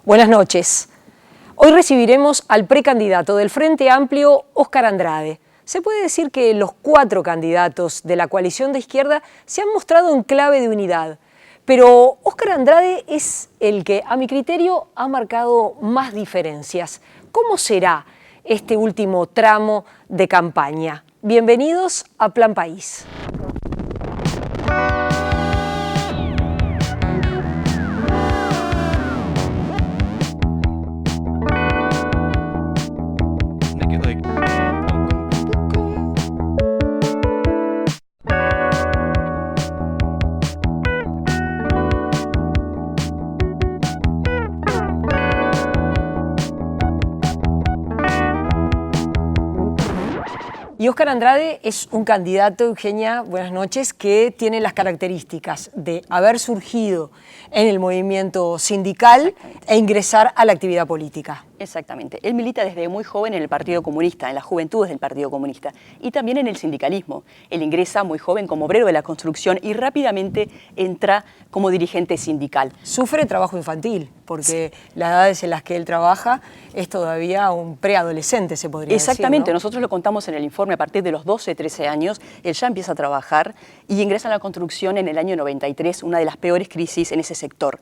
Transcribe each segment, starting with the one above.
Buenas noches. Hoy recibiremos al precandidato del Frente Amplio, Óscar Andrade. Se puede decir que los 4 candidatos de la coalición de izquierda se han mostrado en clave de unidad. Pero Óscar Andrade es el que, a mi criterio, ha marcado más diferencias. ¿Cómo será este último tramo de campaña? Bienvenidos a Plan País. Y Óscar Andrade es un candidato, Eugenia, buenas noches, que tiene las características de haber surgido en el movimiento sindical e ingresar a la actividad política. Exactamente. Él milita desde muy joven en el Partido Comunista, en las juventudes del Partido Comunista, y también en el sindicalismo. Él ingresa muy joven como obrero de la construcción y rápidamente entra como dirigente sindical. Sufre trabajo infantil, porque las edades en las que él trabaja es todavía un preadolescente, se podría decir. Exactamente, ¿no? Nosotros lo contamos en el informe, a partir de los 12, 13 años, él ya empieza a trabajar y ingresa en la construcción en el año 93, una de las peores crisis en ese sector.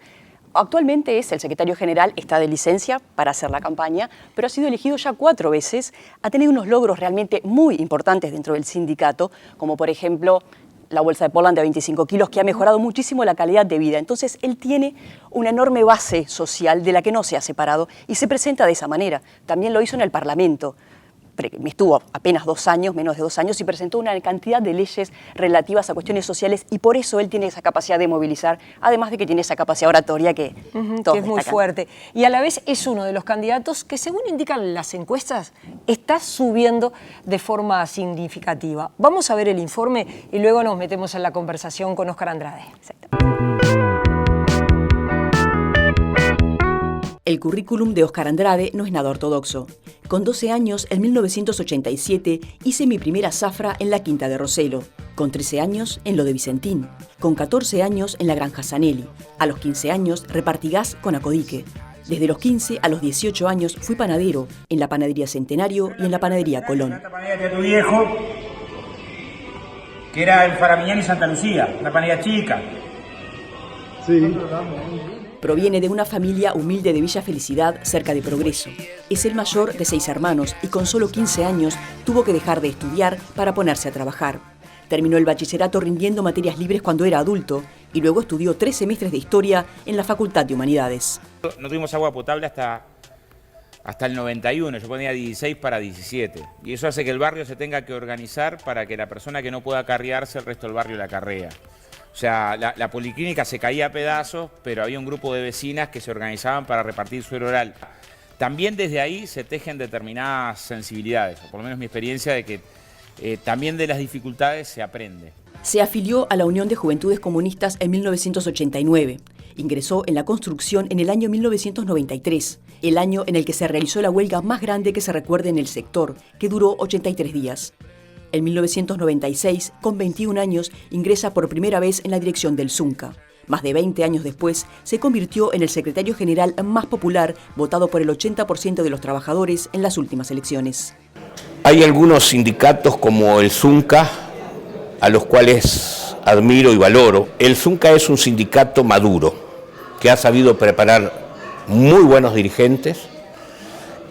Actualmente es el secretario general, está de licencia para hacer la campaña, pero ha sido elegido ya 4 veces, ha tenido unos logros realmente muy importantes dentro del sindicato, como por ejemplo la bolsa de Portland de 25 kilos, que ha mejorado muchísimo la calidad de vida. Entonces él tiene una enorme base social de la que no se ha separado y se presenta de esa manera. También lo hizo en el Parlamento. Estuvo apenas 2 años, menos de 2 años, y presentó una cantidad de leyes relativas a cuestiones sociales, y por eso él tiene esa capacidad de movilizar, además de que tiene esa capacidad oratoria que todos que es muy destacan. fuerte. Y a la vez es uno de los candidatos que, según indican las encuestas, está subiendo de forma significativa. Vamos a ver el informe y luego nos metemos en la conversación con Óscar Andrade. El currículum de Óscar Andrade no es nada ortodoxo. Con 12 años, en 1987, hice mi primera zafra en la Quinta de Roselo. Con 13 años, en lo de Vicentín. Con 14 años, en la Granja Zanelli. A los 15 años, repartí gas con Acodique. Desde los 15 a los 18 años, fui panadero en la Panadería Centenario y en la Panadería Colón. La panadería de tu viejo, que era en Faramiñán y Santa Lucía, la panadería chica. Sí. Proviene de una familia humilde de Villa Felicidad, cerca de Progreso. Es el mayor de 6 hermanos y con solo 15 años tuvo que dejar de estudiar para ponerse a trabajar. Terminó el bachillerato rindiendo materias libres cuando era adulto y luego estudió 3 semestres de Historia en la Facultad de Humanidades. No tuvimos agua potable hasta el 91, yo ponía 16 para 17. Y eso hace que el barrio se tenga que organizar para que la persona que no pueda acarrearse, el resto del barrio la acarrea. O sea, la policlínica se caía a pedazos, pero había un grupo de vecinas que se organizaban para repartir suero oral. También desde ahí se tejen determinadas sensibilidades, o por lo menos mi experiencia de que también de las dificultades se aprende. Se afilió a la Unión de Juventudes Comunistas en 1989. Ingresó en la construcción en el año 1993, el año en el que se realizó la huelga más grande que se recuerde en el sector, que duró 83 días. En 1996, con 21 años, ingresa por primera vez en la dirección del Zunca. Más de 20 años después, se convirtió en el secretario general más popular, votado por el 80% de los trabajadores en las últimas elecciones. Hay algunos sindicatos como el Zunca, a los cuales admiro y valoro. El Zunca es un sindicato maduro, que ha sabido preparar muy buenos dirigentes,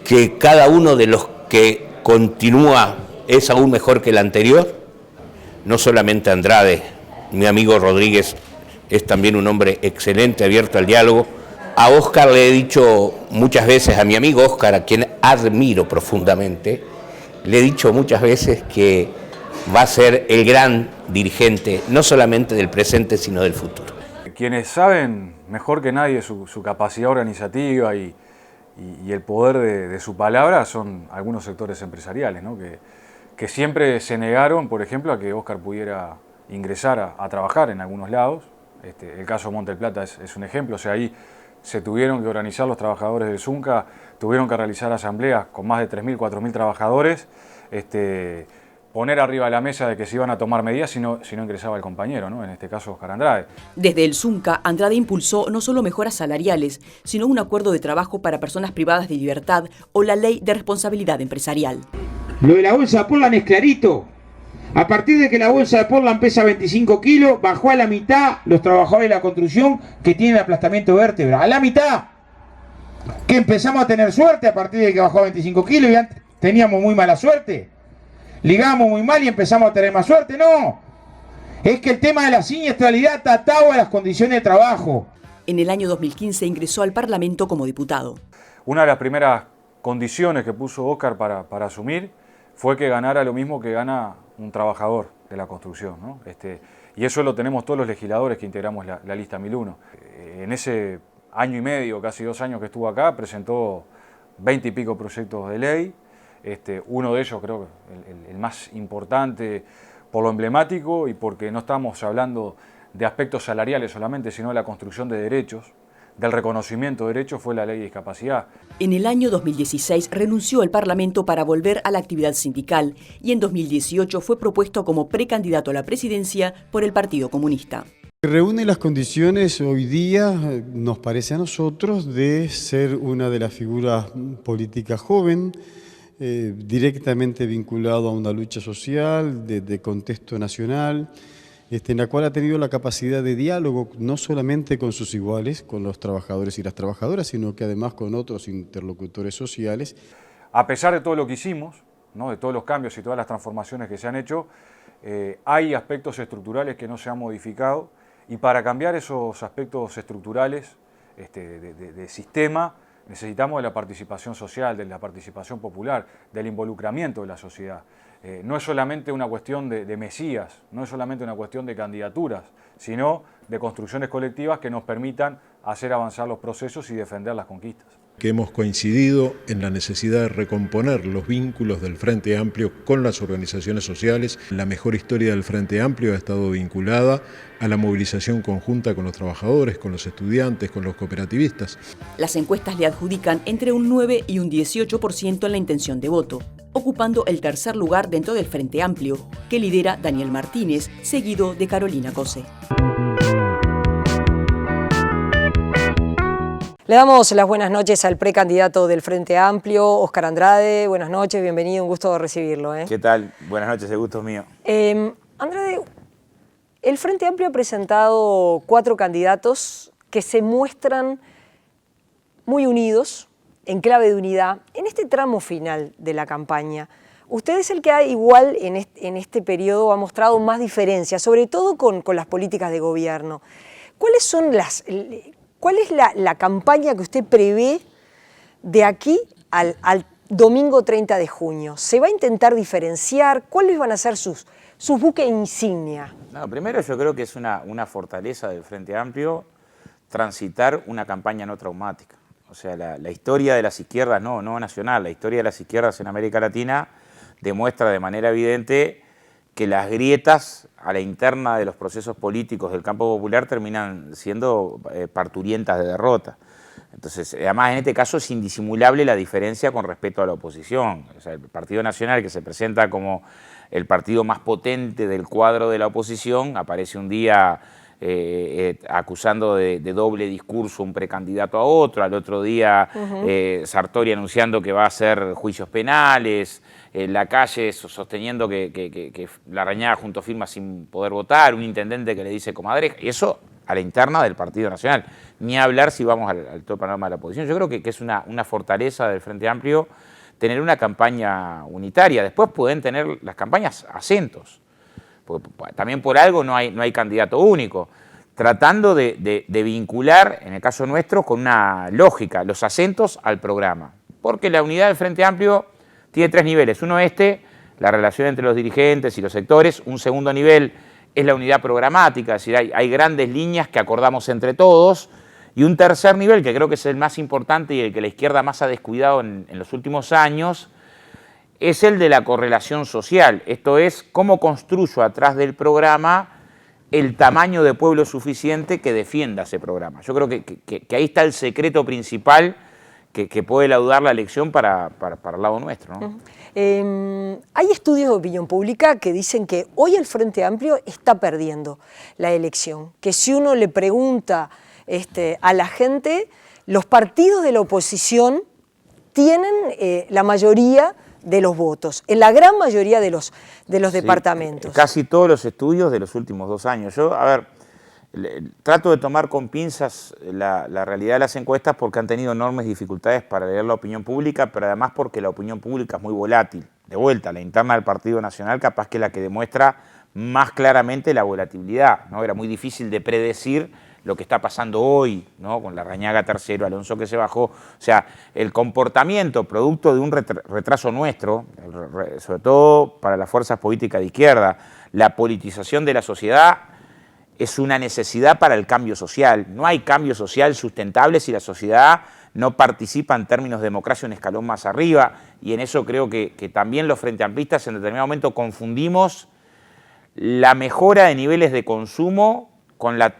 que cada uno de los que continúa es aún mejor que el anterior. No solamente Andrade, mi amigo Rodríguez es también un hombre excelente, abierto al diálogo. A Óscar le he dicho muchas veces, a mi amigo Óscar, a quien admiro profundamente, le he dicho muchas veces que va a ser el gran dirigente, no solamente del presente, sino del futuro. Quienes saben mejor que nadie su capacidad organizativa y el poder de su palabra son algunos sectores empresariales, ¿no? que siempre se negaron, por ejemplo, a que Óscar pudiera ingresar a trabajar en algunos lados. El caso de Monte del Plata es un ejemplo. O sea, ahí se tuvieron que organizar los trabajadores del Zunca, tuvieron que realizar asambleas con más de 3.000, 4.000 trabajadores, poner arriba de la mesa de que se iban a tomar medidas si no ingresaba el compañero, ¿no? En este caso Oscar Andrade. Desde el Zunca, Andrade impulsó no solo mejoras salariales, sino un acuerdo de trabajo para personas privadas de libertad o la ley de responsabilidad empresarial. Lo de la bolsa de Portland es clarito. A partir de que la bolsa de Portland pesa 25 kilos, bajó a la mitad los trabajadores de la construcción que tienen aplastamiento de vértebra. ¡A la mitad! Que empezamos a tener suerte a partir de que bajó a 25 kilos y antes teníamos muy mala suerte. Ligamos muy mal y empezamos a tener más suerte. No, es que el tema de la siniestralidad está atado a las condiciones de trabajo. En el año 2015 ingresó al Parlamento como diputado. Una de las primeras condiciones que puso Oscar para asumir fue que ganara lo mismo que gana un trabajador de la construcción, ¿no? Y eso lo tenemos todos los legisladores que integramos la lista 1001. En ese año y medio, casi 2 años que estuvo acá, presentó 20 y pico proyectos de ley. Uno de ellos, creo que el más importante por lo emblemático y porque no estamos hablando de aspectos salariales solamente, sino de la construcción de derechos, del reconocimiento de derechos, fue la ley de discapacidad. En el año 2016 renunció al Parlamento para volver a la actividad sindical y en 2018 fue propuesto como precandidato a la presidencia por el Partido Comunista. Reúne las condiciones hoy día, nos parece a nosotros, de ser una de las figuras políticas joven, directamente vinculado a una lucha social, de contexto nacional, en la cual ha tenido la capacidad de diálogo no solamente con sus iguales, con los trabajadores y las trabajadoras, sino que además con otros interlocutores sociales. A pesar de todo lo que hicimos, ¿no? De todos los cambios y todas las transformaciones que se han hecho, hay aspectos estructurales que no se han modificado y para cambiar esos aspectos estructurales de sistema, necesitamos de la participación social, de la participación popular, del involucramiento de la sociedad. No es solamente una cuestión de mesías, no es solamente una cuestión de candidaturas, sino de construcciones colectivas que nos permitan hacer avanzar los procesos y defender las conquistas. Que hemos coincidido en la necesidad de recomponer los vínculos del Frente Amplio con las organizaciones sociales. La mejor historia del Frente Amplio ha estado vinculada a la movilización conjunta con los trabajadores, con los estudiantes, con los cooperativistas. Las encuestas le adjudican entre un 9 y un 18% en la intención de voto, ocupando el tercer lugar dentro del Frente Amplio, que lidera Daniel Martínez, seguido de Carolina Cose. Le damos las buenas noches al precandidato del Frente Amplio, Oscar Andrade. Buenas noches, bienvenido, un gusto recibirlo. ¿Qué tal? Buenas noches, el gusto es mío. Andrade, el Frente Amplio ha presentado 4 candidatos que se muestran muy unidos, en clave de unidad, en este tramo final de la campaña. Usted es el que igual en este periodo ha mostrado más diferencias, sobre todo con las políticas de gobierno. ¿Cuál es la campaña que usted prevé de aquí al domingo 30 de junio? ¿Se va a intentar diferenciar? ¿Cuáles van a ser sus buques insignia? No, primero yo creo que es una fortaleza del Frente Amplio transitar una campaña no traumática. O sea, la historia de las izquierdas, no nacional, la historia de las izquierdas en América Latina demuestra de manera evidente que las grietas a la interna de los procesos políticos del campo popular terminan siendo parturientas de derrota. Entonces, además en este caso es indisimulable la diferencia con respecto a la oposición. O sea, el Partido Nacional, que se presenta como el partido más potente del cuadro de la oposición, aparece un día acusando de doble discurso un precandidato a otro, al otro día Sartori anunciando que va a hacer juicios penales, la calle sosteniendo que la Rañaga junto firma sin poder votar, un intendente que le dice comadreja, y eso a la interna del Partido Nacional. Ni hablar si vamos al todo panorama de la oposición. Yo creo que es una fortaleza del Frente Amplio tener una campaña unitaria. Después pueden tener las campañas acentos. Porque también por algo no hay candidato único. Tratando de vincular, en el caso nuestro, con una lógica, los acentos al programa. Porque la unidad del Frente Amplio tiene 3 niveles. Uno la relación entre los dirigentes y los sectores. Un segundo nivel es la unidad programática, es decir, hay grandes líneas que acordamos entre todos. Y un tercer nivel, que creo que es el más importante y el que la izquierda más ha descuidado en los últimos años, es el de la correlación social. Esto es, cómo construyo atrás del programa el tamaño de pueblo suficiente que defienda ese programa. Yo creo que ahí está el secreto principal que puede laudar la elección para el lado nuestro, ¿no? Hay estudios de opinión pública que dicen que hoy el Frente Amplio está perdiendo la elección, que si uno le pregunta a la gente, los partidos de la oposición tienen la mayoría de los votos, en la gran mayoría de los departamentos. Casi todos los estudios de los últimos 2 años. Yo, a ver, trato de tomar con pinzas la realidad de las encuestas porque han tenido enormes dificultades para leer la opinión pública, pero además porque la opinión pública es muy volátil. De vuelta, la interna del Partido Nacional capaz que es la que demuestra más claramente la volatilidad, ¿no? Era muy difícil de predecir lo que está pasando hoy, ¿no? Con Larrañaga tercero, Alonso que se bajó. O sea, el comportamiento producto de un retraso nuestro, sobre todo para las fuerzas políticas de izquierda, la politización de la sociedad es una necesidad para el cambio social. No hay cambio social sustentable si la sociedad no participa en términos de democracia un escalón más arriba, y en eso creo que también los frente amplistas en determinado momento confundimos la mejora de niveles de consumo con la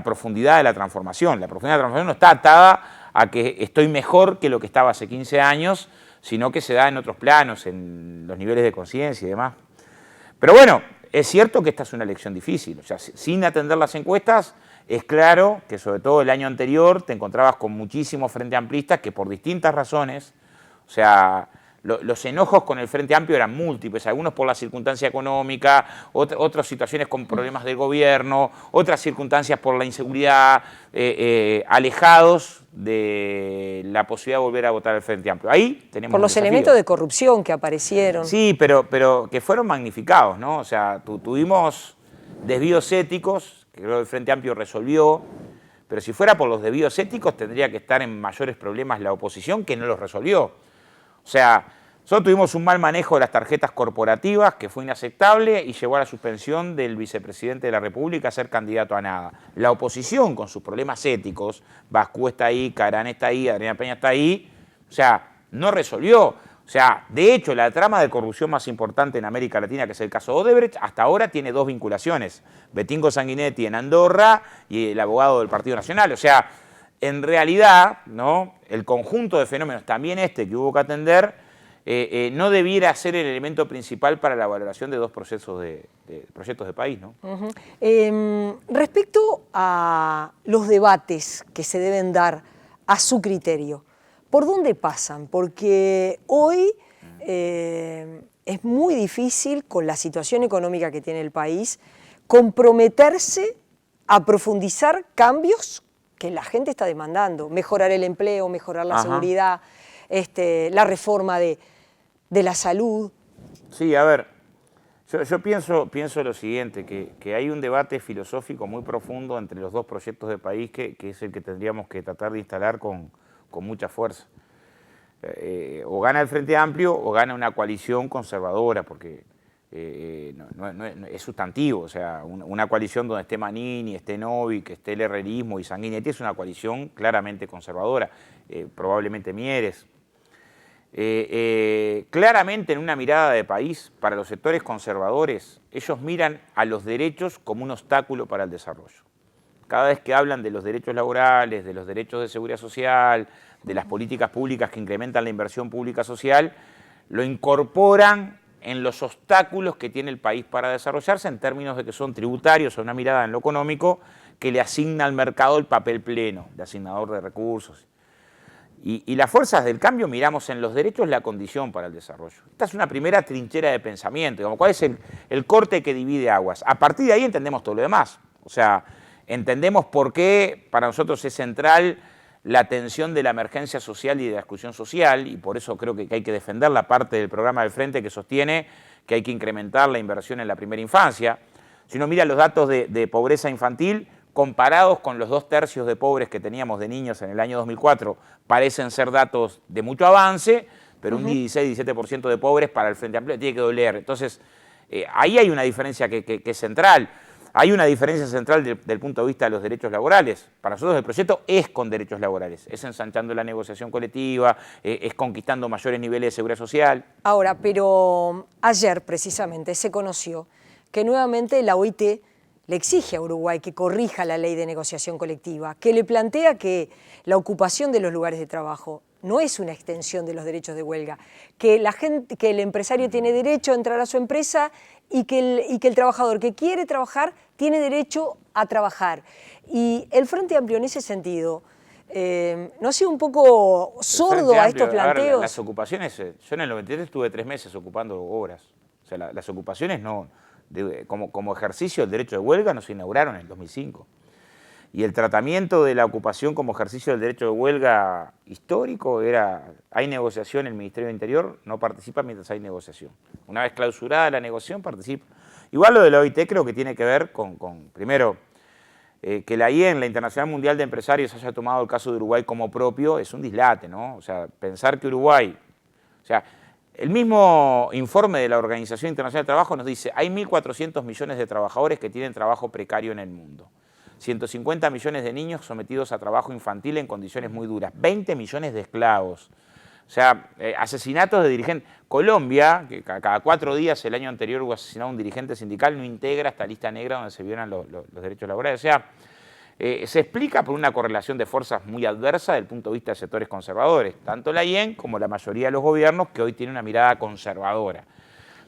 profundidad de la transformación. La profundidad de la transformación no está atada a que estoy mejor que lo que estaba hace 15 años, sino que se da en otros planos, en los niveles de conciencia y demás. Pero bueno, es cierto que esta es una elección difícil. O sea, sin atender las encuestas, es claro que sobre todo el año anterior te encontrabas con muchísimos frente amplistas que por distintas razones, o sea, los enojos con el Frente Amplio eran múltiples, algunos por la circunstancia económica, otras situaciones con problemas del gobierno, otras circunstancias por la inseguridad, alejados de la posibilidad de volver a votar al Frente Amplio. Ahí tenemos por los elementos de corrupción que aparecieron. Sí, pero que fueron magnificados, ¿no? O sea, tuvimos desvíos éticos, que creo que el Frente Amplio resolvió, pero si fuera por los desvíos éticos tendría que estar en mayores problemas la oposición, que no los resolvió. O sea, nosotros tuvimos un mal manejo de las tarjetas corporativas que fue inaceptable y llevó a la suspensión del vicepresidente de la República a ser candidato a nada. La oposición, con sus problemas éticos, Bascú está ahí, Carán está ahí, Adriana Peña está ahí, o sea, no resolvió. O sea, de hecho, la trama de corrupción más importante en América Latina, que es el caso Odebrecht, hasta ahora tiene 2 vinculaciones. Betingo Sanguinetti en Andorra y el abogado del Partido Nacional. O sea, en realidad, ¿no?, el conjunto de fenómenos, también que hubo que atender, no debiera ser el elemento principal para la valoración de 2 procesos proyectos de país, ¿no? Respecto a los debates que se deben dar a su criterio, ¿por dónde pasan? Porque hoy es muy difícil, con la situación económica que tiene el país, comprometerse a profundizar cambios que la gente está demandando, mejorar el empleo, mejorar la seguridad, la reforma de la salud. Sí, a ver, yo pienso lo siguiente, que hay un debate filosófico muy profundo entre los 2 proyectos de país que es el que tendríamos que tratar de instalar con mucha fuerza. O gana el Frente Amplio o gana una coalición conservadora, porque no es sustantivo. O sea, una coalición donde esté Manini, esté Novi, que esté el herrerismo y Sanguinetti es una coalición claramente conservadora, probablemente Mieres. Claramente en una mirada de país, para los sectores conservadores, ellos miran a los derechos como un obstáculo para el desarrollo. Cada vez que hablan de los derechos laborales, de los derechos de seguridad social, de las políticas públicas que incrementan la inversión pública social, lo incorporan en los obstáculos que tiene el país para desarrollarse en términos de que son tributarios o una mirada en lo económico que le asigna al mercado el papel pleno de asignador de recursos. Y las fuerzas del cambio miramos en los derechos la condición para el desarrollo. Esta es una primera trinchera de pensamiento, digamos, ¿cuál es el corte que divide aguas? A partir de ahí entendemos todo lo demás. O sea, entendemos por qué para nosotros es central la atención de la emergencia social y de la exclusión social, y por eso creo que hay que defender la parte del programa del Frente que sostiene que hay que incrementar la inversión en la primera infancia. Si uno mira los datos de pobreza infantil, comparados con los 2/3 de pobres que teníamos de niños en el año 2004, parecen ser datos de mucho avance, pero un 16-17% de pobres para el Frente Amplio tiene que doler. Entonces, ahí hay una diferencia que es central. Hay una diferencia central del punto de vista de los derechos laborales. Para nosotros el proyecto es con derechos laborales, es ensanchando la negociación colectiva, es conquistando mayores niveles de seguridad social. Ahora, pero ayer precisamente se conoció que nuevamente la OIT le exige a Uruguay que corrija la ley de negociación colectiva, que le plantea que la ocupación de los lugares de trabajo no es una extensión de los derechos de huelga, que el empresario tiene derecho a entrar a su empresa y que el trabajador que quiere trabajar tiene derecho a trabajar. Y el Frente Amplio en ese sentido, ¿no ha sido un poco sordo a estos planteos? A ver, las ocupaciones, yo en el 93 estuve 3 meses ocupando obras. O sea, las ocupaciones no, como ejercicio del derecho de huelga no se inauguraron en el 2005. Y el tratamiento de la ocupación como ejercicio del derecho de huelga histórico era, hay negociación, el Ministerio del Interior no participa mientras hay negociación. Una vez clausurada la negociación, participa. Igual lo de la OIT creo que tiene que ver con primero, que la IEM, la Internacional Mundial de Empresarios, haya tomado el caso de Uruguay como propio es un dislate, ¿no? O sea, pensar que Uruguay, o sea, el mismo informe de la Organización Internacional del Trabajo nos dice, hay 1.400 millones de trabajadores que tienen trabajo precario en el mundo. 150 millones de niños sometidos a trabajo infantil en condiciones muy duras, 20 millones de esclavos, o sea, asesinatos de dirigentes. Colombia, que cada 4 días el año anterior hubo asesinado a un dirigente sindical, no integra esta lista negra donde se violan los derechos laborales. O sea, se explica por una correlación de fuerzas muy adversa desde el punto de vista de sectores conservadores, tanto la IEM como la mayoría de los gobiernos que hoy tienen una mirada conservadora.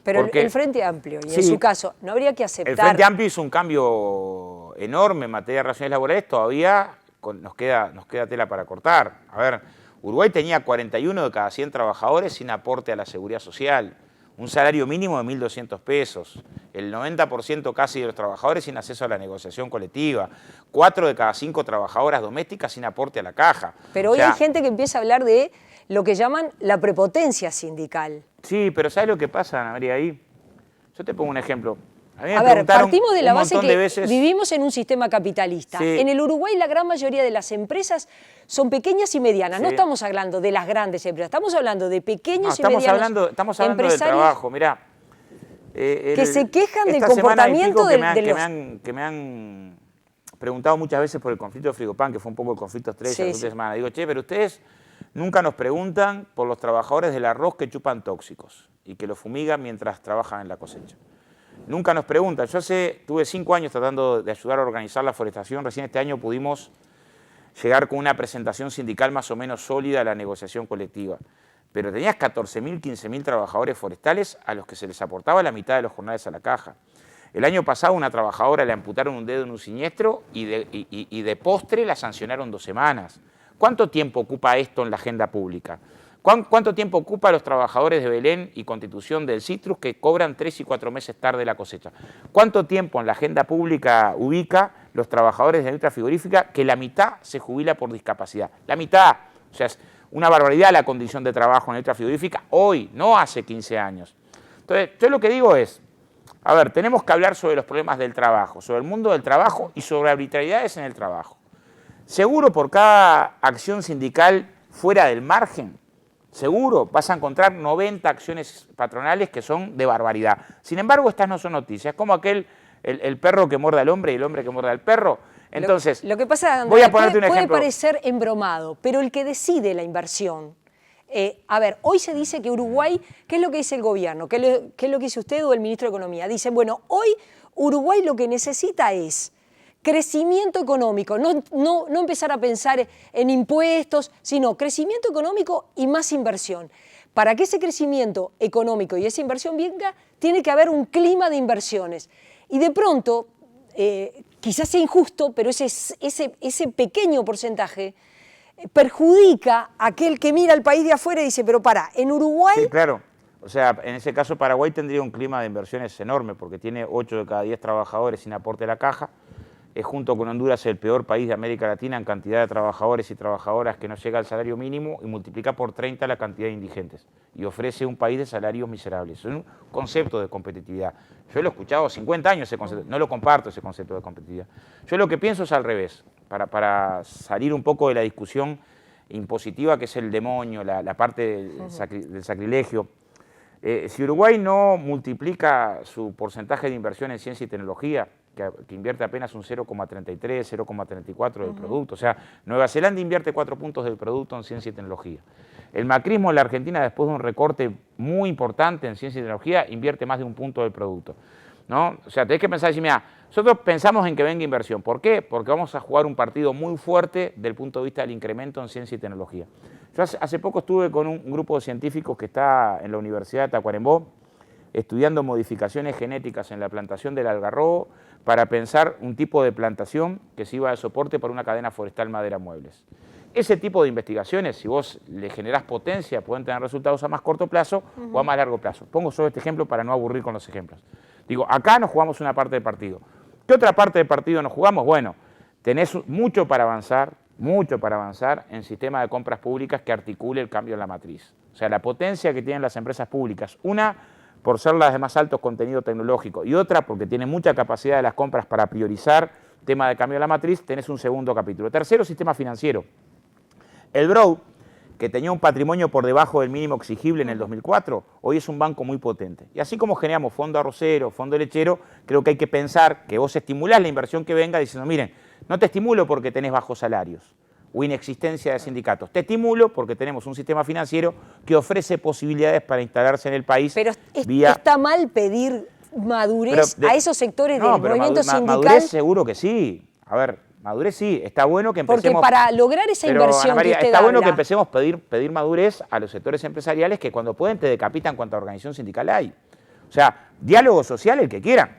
Pero Porque, el Frente Amplio, y sí, en su caso, ¿no habría que aceptar? El Frente Amplio hizo un cambio enorme en materia de relaciones laborales, todavía nos queda tela para cortar. A ver, Uruguay tenía 41 de cada 100 trabajadores sin aporte a la seguridad social, un salario mínimo de 1.200 pesos, el 90% casi de los trabajadores sin acceso a la negociación colectiva, 4 de cada 5 trabajadoras domésticas sin aporte a la caja. Pero hoy hay gente que empieza a hablar de lo que llaman la prepotencia sindical. Sí, pero ¿sabes lo que pasa, Ana María, ahí? Yo te pongo un ejemplo. A ver, partimos de la base que vivimos en un sistema capitalista. Sí. En el Uruguay la gran mayoría de las empresas son pequeñas y medianas. Sí. No estamos hablando de las grandes empresas, estamos hablando de pequeños y medianos estamos hablando del trabajo. Mirá, que se quejan del comportamiento de los... Que me han preguntado muchas veces por el conflicto de Frigopan, que fue un poco el conflicto estrella de la última semana. Digo, che, pero ustedes nunca nos preguntan por los trabajadores del arroz que chupan tóxicos y que lo fumigan mientras trabajan en la cosecha. Nunca nos preguntan. Yo tuve 5 años tratando de ayudar a organizar la forestación. Recién este año pudimos llegar con una presentación sindical más o menos sólida a la negociación colectiva. Pero tenías 14.000, 15.000 trabajadores forestales a los que se les aportaba la mitad de los jornales a la caja. El año pasado una trabajadora le amputaron un dedo en un siniestro y de postre la sancionaron 2 semanas. ¿Cuánto tiempo ocupa esto en la agenda pública? ¿Cuánto tiempo ocupa a los trabajadores de Belén y Constitución del Citrus que cobran 3 y 4 meses tarde la cosecha? ¿Cuánto tiempo en la agenda pública ubica los trabajadores de la industria frigorífica que la mitad se jubila por discapacidad? La mitad. O sea, es una barbaridad la condición de trabajo en la industria frigorífica hoy, no hace 15 años. Entonces, yo lo que digo es, a ver, tenemos que hablar sobre los problemas del trabajo, sobre el mundo del trabajo y sobre arbitrariedades en el trabajo. Seguro por cada acción sindical fuera del margen, seguro vas a encontrar 90 acciones patronales que son de barbaridad. Sin embargo, estas no son noticias. Como el perro que muerde al hombre y el hombre que muerde al perro. Entonces, lo que pasa, Andrés, voy a ponerte un ejemplo. Puede parecer embromado, pero el que decide la inversión... a ver, hoy se dice que Uruguay, ¿qué es lo que dice el gobierno? ¿Qué es lo que dice usted o el ministro de Economía? Dicen, bueno, hoy Uruguay lo que necesita es crecimiento económico, no empezar a pensar en impuestos, sino crecimiento económico y más inversión. Para que ese crecimiento económico y esa inversión venga, tiene que haber un clima de inversiones. Y de pronto, quizás sea injusto, pero ese pequeño porcentaje perjudica a aquel que mira al país de afuera y dice, pero pará, en Uruguay... Sí, claro. O sea, en ese caso Paraguay tendría un clima de inversiones enorme porque tiene 8 de cada 10 trabajadores sin aporte a la caja. Es junto con Honduras el peor país de América Latina en cantidad de trabajadores y trabajadoras que no llega al salario mínimo y multiplica por 30 la cantidad de indigentes. Y ofrece un país de salarios miserables. Es un concepto de competitividad. Yo lo he escuchado 50 años ese concepto, no lo comparto ese concepto de competitividad. Yo lo que pienso es al revés, para salir un poco de la discusión impositiva que es el demonio, la parte del sacrilegio. Si Uruguay no multiplica su porcentaje de inversión en ciencia y tecnología, que invierte apenas un 0,33, 0,34 del producto. O sea, Nueva Zelanda invierte 4 puntos del producto en ciencia y tecnología. El macrismo en la Argentina, después de un recorte muy importante en ciencia y tecnología, invierte más de 1 punto del producto. ¿no? O sea, tenés que pensar y decir, mira, nosotros pensamos en que venga inversión. ¿Por qué? Porque vamos a jugar un partido muy fuerte desde el punto de vista del incremento en ciencia y tecnología. Yo hace poco estuve con un grupo de científicos que está en la Universidad de Tacuarembó estudiando modificaciones genéticas en la plantación del algarrobo para pensar un tipo de plantación que sirva de soporte para una cadena forestal madera muebles. Ese tipo de investigaciones, si vos le generás potencia, pueden tener resultados a más corto plazo o a más largo plazo. Pongo solo este ejemplo para no aburrir con los ejemplos. Digo, acá nos jugamos una parte del partido. ¿Qué otra parte del partido nos jugamos? Bueno, tenés mucho para avanzar en sistema de compras públicas que articule el cambio en la matriz. O sea, la potencia que tienen las empresas públicas, una por ser las de más alto contenido tecnológico y otra porque tienen mucha capacidad de las compras para priorizar tema de cambio en la matriz, tenés un segundo capítulo. Tercero, sistema financiero. El BROW, que tenía un patrimonio por debajo del mínimo exigible en el 2004, hoy es un banco muy potente. Y así como generamos fondo arrocero, fondo lechero, creo que hay que pensar que vos estimulás la inversión que venga diciendo, miren, no te estimulo porque tenés bajos salarios o inexistencia de sindicatos. Te estimulo porque tenemos un sistema financiero que ofrece posibilidades para instalarse en el país. Pero está mal pedir madurez a esos sectores del movimiento sindical. Madurez seguro que sí. A ver, madurez sí. Está bueno que empecemos... Porque para lograr esa inversión, Ana María, que está bueno que empecemos a pedir madurez a los sectores empresariales que cuando pueden te decapitan cuánta organización sindical hay. O sea, diálogo social el que quieran.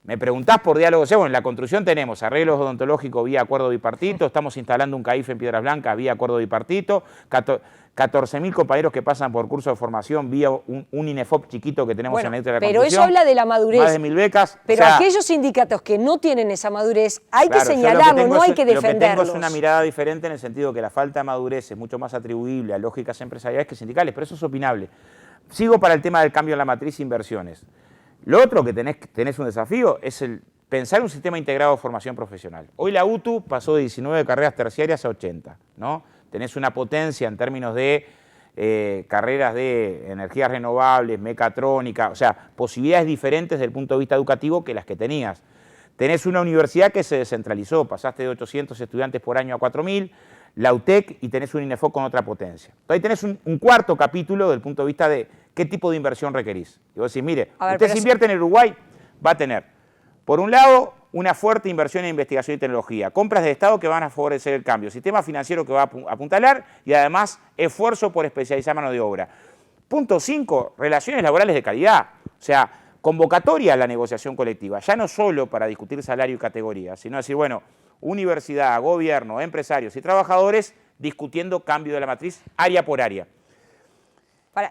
Me preguntás por diálogo social. Bueno, en la construcción tenemos arreglos odontológicos vía acuerdo bipartito, estamos instalando un CAIF en Piedras Blancas vía acuerdo bipartito, 14.000 compañeros que pasan por curso de formación vía un INEFOP chiquito que tenemos en la industria de la construcción. Pero eso habla de la madurez. Más de 1.000 becas. Pero aquellos sindicatos que no tienen esa madurez, hay que señalarlo, no hay que defenderlos. Lo que tengo es una mirada diferente en el sentido que la falta de madurez es mucho más atribuible a lógicas empresariales que sindicales, pero eso es opinable. Sigo para el tema del cambio en la matriz e inversiones. Lo otro que tenés un desafío es el pensar un sistema integrado de formación profesional. Hoy la UTU pasó de 19 carreras terciarias a 80, ¿no? Tenés una potencia en términos de carreras de energías renovables, mecatrónica, o sea, posibilidades diferentes desde el punto de vista educativo que las que tenías. Tenés una universidad que se descentralizó, pasaste de 800 estudiantes por año a 4.000, la UTEC, y tenés un INEFOC con otra potencia. Entonces ahí tenés un cuarto capítulo desde el punto de vista de qué tipo de inversión requerís. Y vos decís, mire, usted si invierte en el Uruguay, va a tener, por un lado, una fuerte inversión en investigación y tecnología, compras de Estado que van a favorecer el cambio, sistema financiero que va a apuntalar y además esfuerzo por especializar mano de obra. Punto 5, relaciones laborales de calidad. O sea, convocatoria a la negociación colectiva, ya no solo para discutir salario y categoría, sino decir, bueno, universidad, gobierno, empresarios y trabajadores discutiendo cambio de la matriz área por área.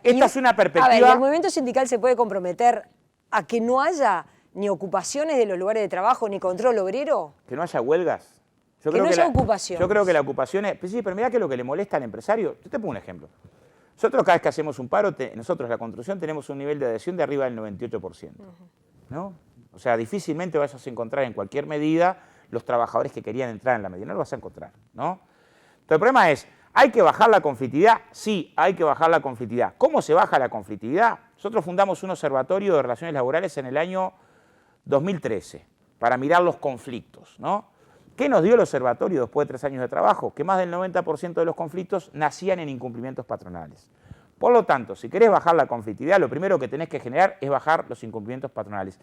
Esta es una perspectiva... A ver, ¿el movimiento sindical se puede comprometer a que no haya ni ocupaciones de los lugares de trabajo, ni control obrero? Que no haya huelgas. Que no haya ocupaciones. Yo creo que la ocupación es... Sí, pero mirá que lo que le molesta al empresario... Yo te pongo un ejemplo. Nosotros cada vez que hacemos un paro, nosotros la construcción tenemos un nivel de adhesión de arriba del 98%. ¿No? O sea, difícilmente vas a encontrar en cualquier medida los trabajadores que querían entrar en la medida. No lo vas a encontrar, ¿no? Entonces el problema es, ¿hay que bajar la conflictividad? Sí, hay que bajar la conflictividad. ¿Cómo se baja la conflictividad? Nosotros fundamos un observatorio de relaciones laborales en el año 2013 para mirar los conflictos, ¿no? ¿Qué nos dio el observatorio después de 3 años de trabajo? Que más del 90% de los conflictos nacían en incumplimientos patronales. Por lo tanto, si querés bajar la conflictividad, lo primero que tenés que generar es bajar los incumplimientos patronales.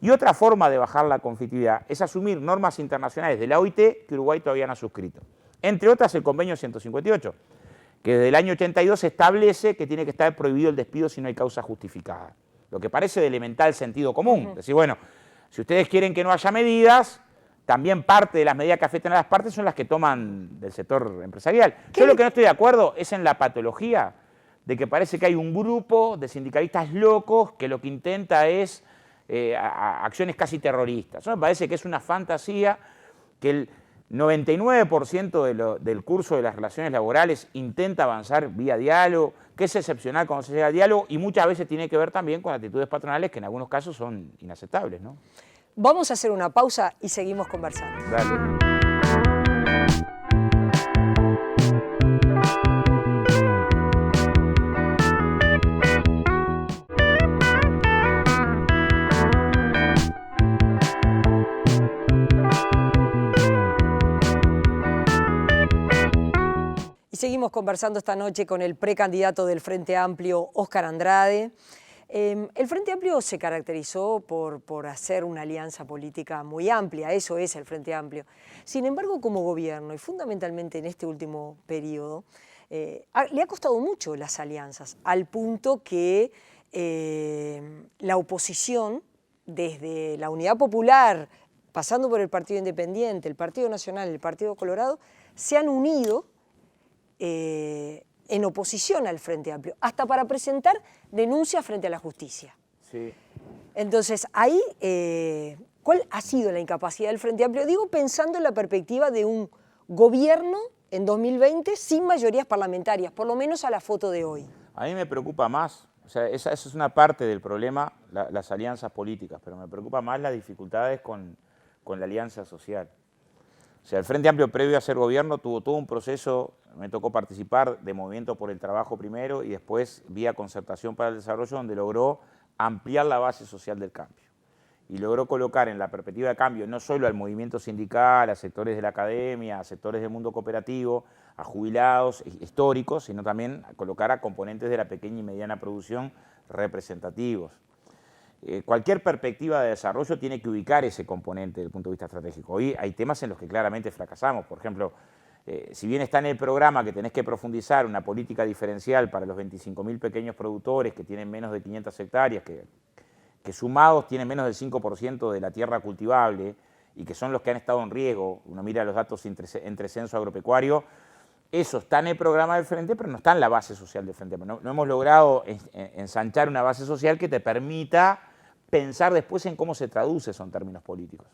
Y otra forma de bajar la conflictividad es asumir normas internacionales de la OIT que Uruguay todavía no ha suscrito. Entre otras, el convenio 158, que desde el año 82 establece que tiene que estar prohibido el despido si no hay causa justificada. Lo que parece de elemental sentido común. Es decir, bueno, si ustedes quieren que no haya medidas, también parte de las medidas que afectan a las partes son las que toman del sector empresarial. Yo lo que no estoy de acuerdo es en la patología de que parece que hay un grupo de sindicalistas locos que lo que intenta es acciones casi terroristas. Eso me parece que es una fantasía, que el 99% del curso de las relaciones laborales intenta avanzar vía diálogo, que es excepcional cuando se llega al diálogo y muchas veces tiene que ver también con actitudes patronales que en algunos casos son inaceptables, ¿no? Vamos a hacer una pausa y seguimos conversando. Dale. Seguimos conversando esta noche con el precandidato del Frente Amplio, Óscar Andrade. El Frente Amplio se caracterizó por hacer una alianza política muy amplia, eso es el Frente Amplio. Sin embargo, como gobierno, y fundamentalmente en este último periodo, le ha costado mucho las alianzas, al punto que la oposición, desde la Unidad Popular, pasando por el Partido Independiente, el Partido Nacional, el Partido Colorado, se han unido en oposición al Frente Amplio, hasta para presentar denuncias frente a la justicia. Sí. Entonces, ahí, ¿cuál ha sido la incapacidad del Frente Amplio? Digo, pensando en la perspectiva de un gobierno en 2020 sin mayorías parlamentarias, por lo menos a la foto de hoy. A mí me preocupa más, o sea, esa es una parte del problema, las alianzas políticas, pero me preocupa más las dificultades con la alianza social. O sea, el Frente Amplio previo a ser gobierno tuvo todo un proceso, me tocó participar de Movimiento por el Trabajo primero y después vía Concertación para el Desarrollo, donde logró ampliar la base social del cambio. Y logró colocar en la perspectiva de cambio no solo al movimiento sindical, a sectores de la academia, a sectores del mundo cooperativo, a jubilados históricos, sino también a colocar a componentes de la pequeña y mediana producción representativos. Cualquier perspectiva de desarrollo tiene que ubicar ese componente desde el punto de vista estratégico. Hoy hay temas en los que claramente fracasamos. Por ejemplo, si bien está en el programa que tenés que profundizar una política diferencial para los 25.000 pequeños productores que tienen menos de 500 hectáreas, que sumados tienen menos del 5% de la tierra cultivable y que son los que han estado en riesgo, uno mira los datos entre censo agropecuario, eso está en el programa del Frente, pero no está en la base social del Frente. No hemos logrado ensanchar una base social que te permita pensar después en cómo se traduce eso en términos políticos.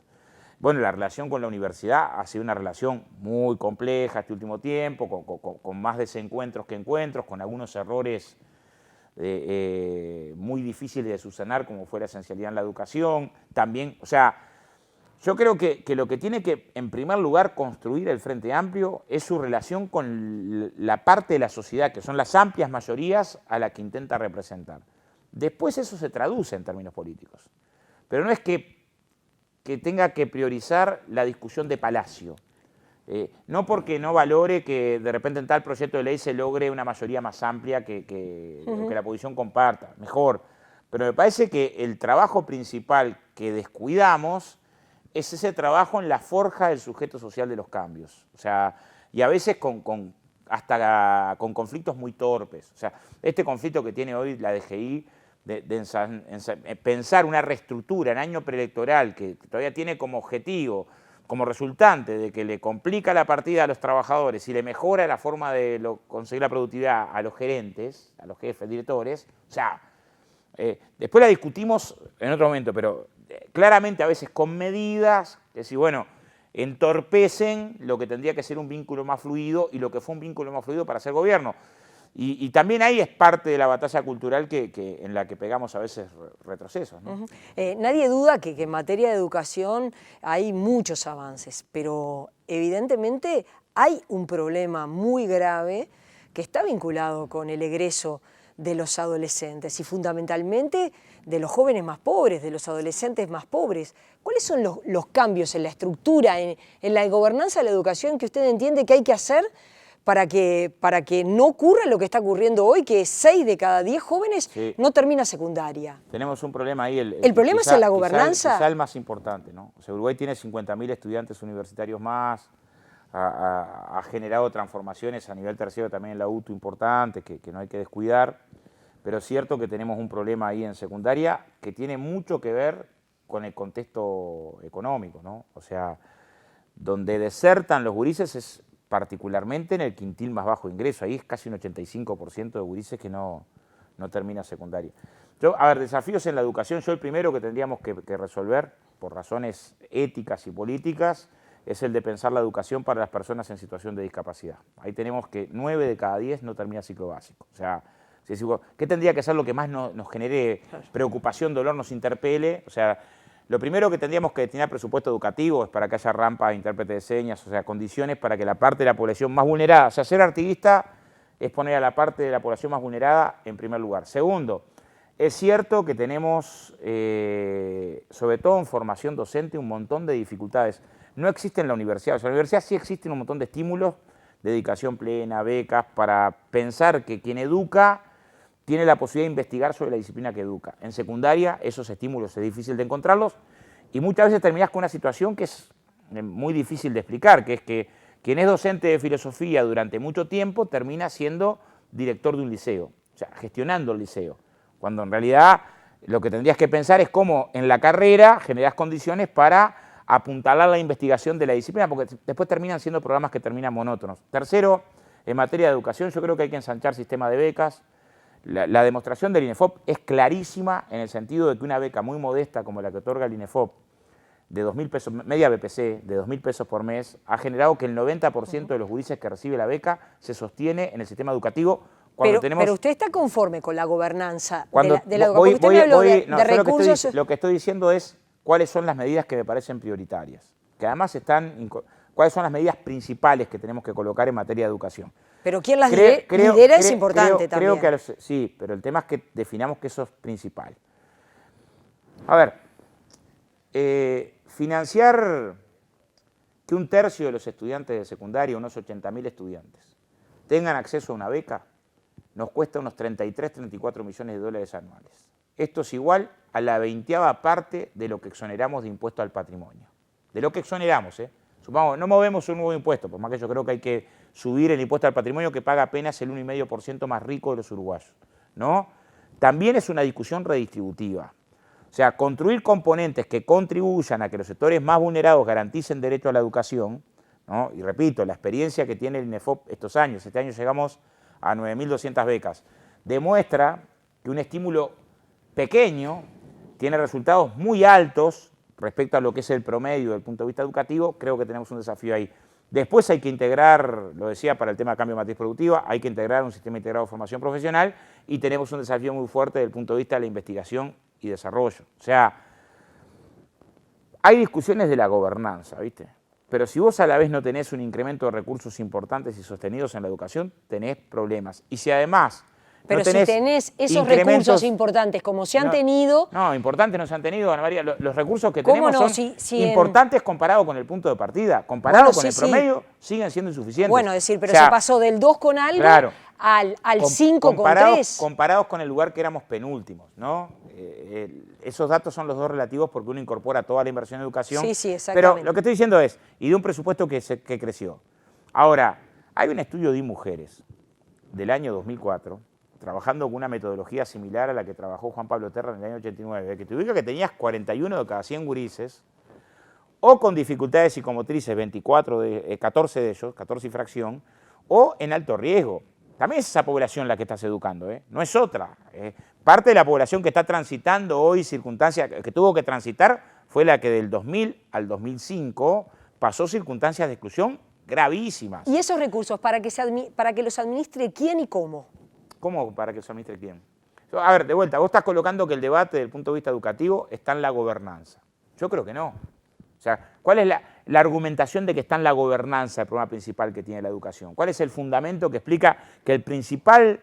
Bueno, la relación con la universidad ha sido una relación muy compleja este último tiempo, con más desencuentros que encuentros, con algunos errores muy difíciles de subsanar, como fue la esencialidad en la educación. También, o sea, yo creo que lo que tiene que, en primer lugar, construir el Frente Amplio es su relación con la parte de la sociedad, que son las amplias mayorías a la que intenta representar. Después eso se traduce en términos políticos. Pero no es que tenga que priorizar la discusión de Palacio. No porque no valore que de repente en tal proyecto de ley se logre una mayoría más amplia que la oposición comparta, mejor. Pero me parece que el trabajo principal que descuidamos es ese trabajo en la forja del sujeto social de los cambios. O sea, y a veces hasta con conflictos muy torpes. O sea, este conflicto que tiene hoy la DGI de pensar una reestructura en año preelectoral que todavía tiene como objetivo, como resultante de que le complica la partida a los trabajadores y le mejora la forma de conseguir la productividad a los gerentes, a los jefes, directores, o sea, después la discutimos en otro momento, pero claramente a veces con medidas que si, bueno, entorpecen lo que tendría que ser un vínculo más fluido y lo que fue un vínculo más fluido para ser gobierno. Y también ahí es parte de la batalla cultural en la que pegamos a veces retrocesos, ¿no? Nadie duda que en materia de educación hay muchos avances, pero evidentemente hay un problema muy grave que está vinculado con el egreso de los adolescentes y fundamentalmente de los jóvenes más pobres, de los adolescentes más pobres. ¿Cuáles son los cambios en la estructura, en la gobernanza de la educación que usted entiende que hay que hacer para que no ocurra lo que está ocurriendo hoy, que 6 de cada 10 jóvenes no termina secundaria? Tenemos un problema ahí. ¿El problema es en la gobernanza? Quizá el más importante, ¿no? O sea, Uruguay tiene 50.000 estudiantes universitarios más, ha generado transformaciones a nivel terciario también en la UTU importantes, que no hay que descuidar, pero es cierto que tenemos un problema ahí en secundaria que tiene mucho que ver con el contexto económico, ¿no? O sea, donde desertan los gurises es particularmente en el quintil más bajo ingreso, ahí es casi un 85% de gurises que no termina secundaria. A ver, desafíos en la educación, yo el primero que tendríamos que resolver, por razones éticas y políticas, es el de pensar la educación para las personas en situación de discapacidad. Ahí tenemos que 9 de cada 10 no termina ciclo básico. O sea, ¿qué tendría que ser lo que más nos genere preocupación, dolor, nos interpele? O sea, lo primero que tendríamos que destinar presupuesto educativo es para que haya rampas de intérprete de señas, o sea, condiciones para que la parte de la población más vulnerada, o sea, ser artiguista es poner a la parte de la población más vulnerada en primer lugar. Segundo, es cierto que tenemos, sobre todo en formación docente, un montón de dificultades. No existe en la universidad, o sea, en la universidad sí existen un montón de estímulos, dedicación plena, becas, para pensar que quien educa tiene la posibilidad de investigar sobre la disciplina que educa. En secundaria esos estímulos es difícil de encontrarlos y muchas veces terminás con una situación que es muy difícil de explicar, que es que quien es docente de filosofía durante mucho tiempo termina siendo director de un liceo, o sea, gestionando el liceo, cuando en realidad lo que tendrías que pensar es cómo en la carrera generás condiciones para apuntalar la investigación de la disciplina, porque después terminan siendo programas que terminan monótonos. Tercero, en materia de educación, yo creo que hay que ensanchar sistema de becas. La demostración del INEFOP es clarísima en el sentido de que una beca muy modesta como la que otorga el INEFOP, de 2.000 pesos, media BPC, de 2.000 pesos por mes, ha generado que el 90% de los gurises que recibe la beca se sostiene en el sistema educativo. Pero usted está conforme con la gobernanza de la educación. Usted me habló de recursos. Lo que estoy diciendo es cuáles son las medidas que me parecen prioritarias, que además cuáles son las medidas principales que tenemos que colocar en materia de educación. Pero quién las lidera es importante también. Creo que sí, pero el tema es que definamos que eso es principal. A ver, financiar que un tercio de los estudiantes de secundaria, unos 80.000 estudiantes, tengan acceso a una beca, nos cuesta unos 33, 34 millones de dólares anuales. Esto es igual a la 20ª parte de lo que exoneramos de impuesto al patrimonio. De lo que exoneramos, Supongamos, no movemos un nuevo impuesto, por más que yo creo que hay que subir el impuesto al patrimonio que paga apenas el 1,5% más rico de los uruguayos, ¿no? También es una discusión redistributiva. O sea, construir componentes que contribuyan a que los sectores más vulnerados garanticen derecho a la educación, ¿no? Y repito, la experiencia que tiene el INEFOP estos años, este año llegamos a 9.200 becas, demuestra que un estímulo pequeño tiene resultados muy altos respecto a lo que es el promedio desde el punto de vista educativo. Creo que tenemos un desafío ahí. Después hay que integrar, lo decía para el tema de cambio de matriz productiva, hay que integrar un sistema integrado de formación profesional y tenemos un desafío muy fuerte desde el punto de vista de la investigación y desarrollo. O sea, hay discusiones de la gobernanza, ¿viste? Pero si vos a la vez no tenés un incremento de recursos importantes y sostenidos en la educación, tenés problemas. Y si además pero si tenés esos recursos importantes como se han tenido... No, importantes no se han tenido, Ana María. Los recursos que tenemos son importantes comparado con el punto de partida. Comparado con el promedio, siguen siendo insuficientes. Bueno, decir, pero se pasó del 2 con algo al 5 con 3. Comparados con el lugar que éramos penúltimos, ¿no? Esos datos son los dos relativos porque uno incorpora toda la inversión en educación. Sí, exactamente. Pero lo que estoy diciendo es, y de un presupuesto que creció. Ahora, hay un estudio de mujeres del año 2004, trabajando con una metodología similar a la que trabajó Juan Pablo Terra en el año 89, que te ubica que tenías 41 de cada 100 gurises, o con dificultades psicomotrices, 14 de ellos, 14 y fracción, o en alto riesgo. También es esa población la que estás educando, no es otra. Parte de la población que está transitando hoy circunstancias que tuvo que transitar fue la que del 2000 al 2005 pasó circunstancias de exclusión gravísimas. ¿Y esos recursos para que los administre quién y cómo? ¿Cómo para que los administre quién? A ver, de vuelta, vos estás colocando que el debate desde el punto de vista educativo está en la gobernanza. Yo creo que no. O sea, ¿cuál es la argumentación de que está en la gobernanza el problema principal que tiene la educación? ¿Cuál es el fundamento que explica que el principal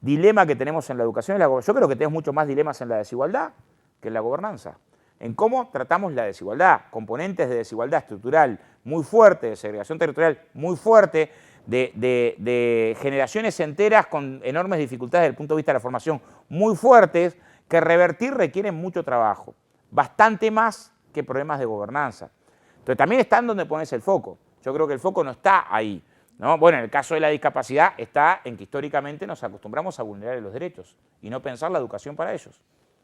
dilema que tenemos en la educación es la gobernanza? Yo creo que tenemos muchos más dilemas en la desigualdad que en la gobernanza. En cómo tratamos la desigualdad, componentes de desigualdad estructural muy fuerte, de segregación territorial muy fuerte, de generaciones enteras con enormes dificultades desde el punto de vista de la formación muy fuertes, que revertir requieren mucho trabajo, bastante más que problemas de gobernanza. Entonces también está en donde pones el foco. Yo creo que el foco no está ahí, ¿no? Bueno, en el caso de la discapacidad está en que históricamente nos acostumbramos a vulnerar los derechos y no pensar la educación para ellos.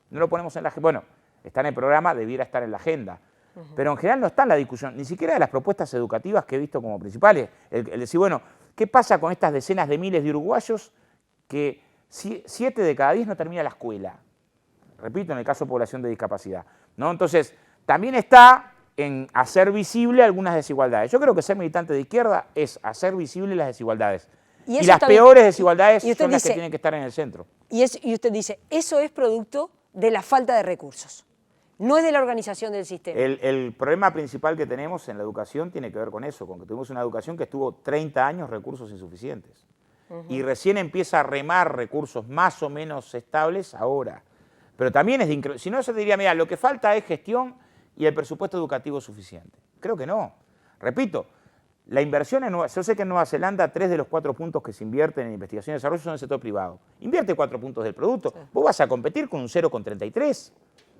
No lo ponemos en la agenda. Bueno, está en el programa, debiera estar en la agenda. Pero en general no está en la discusión, ni siquiera de las propuestas educativas que he visto como principales. El decir, bueno, ¿qué pasa con estas decenas de miles de uruguayos que 7 de cada 10 no termina la escuela? Repito, en el caso de población de discapacidad, ¿no? Entonces, también está en hacer visible algunas desigualdades. Yo creo que ser militante de izquierda es hacer visibles las desigualdades. Y las peores desigualdades son las que tienen que estar en el centro. Y usted dice, eso es producto de la falta de recursos. No es de la organización del sistema. El problema principal que tenemos en la educación tiene que ver con eso, con que tuvimos una educación que estuvo 30 años recursos insuficientes. Y recién empieza a remar recursos más o menos estables ahora. Pero también es de si no, se diría, mira, lo que falta es gestión y el presupuesto educativo suficiente. Creo que no. Repito, La inversión yo sé que en Nueva Zelanda 3 de los 4 puntos que se invierten en investigación y desarrollo son en el sector privado. Invierte 4 puntos del producto. Sí. Vos vas a competir con un 0,33.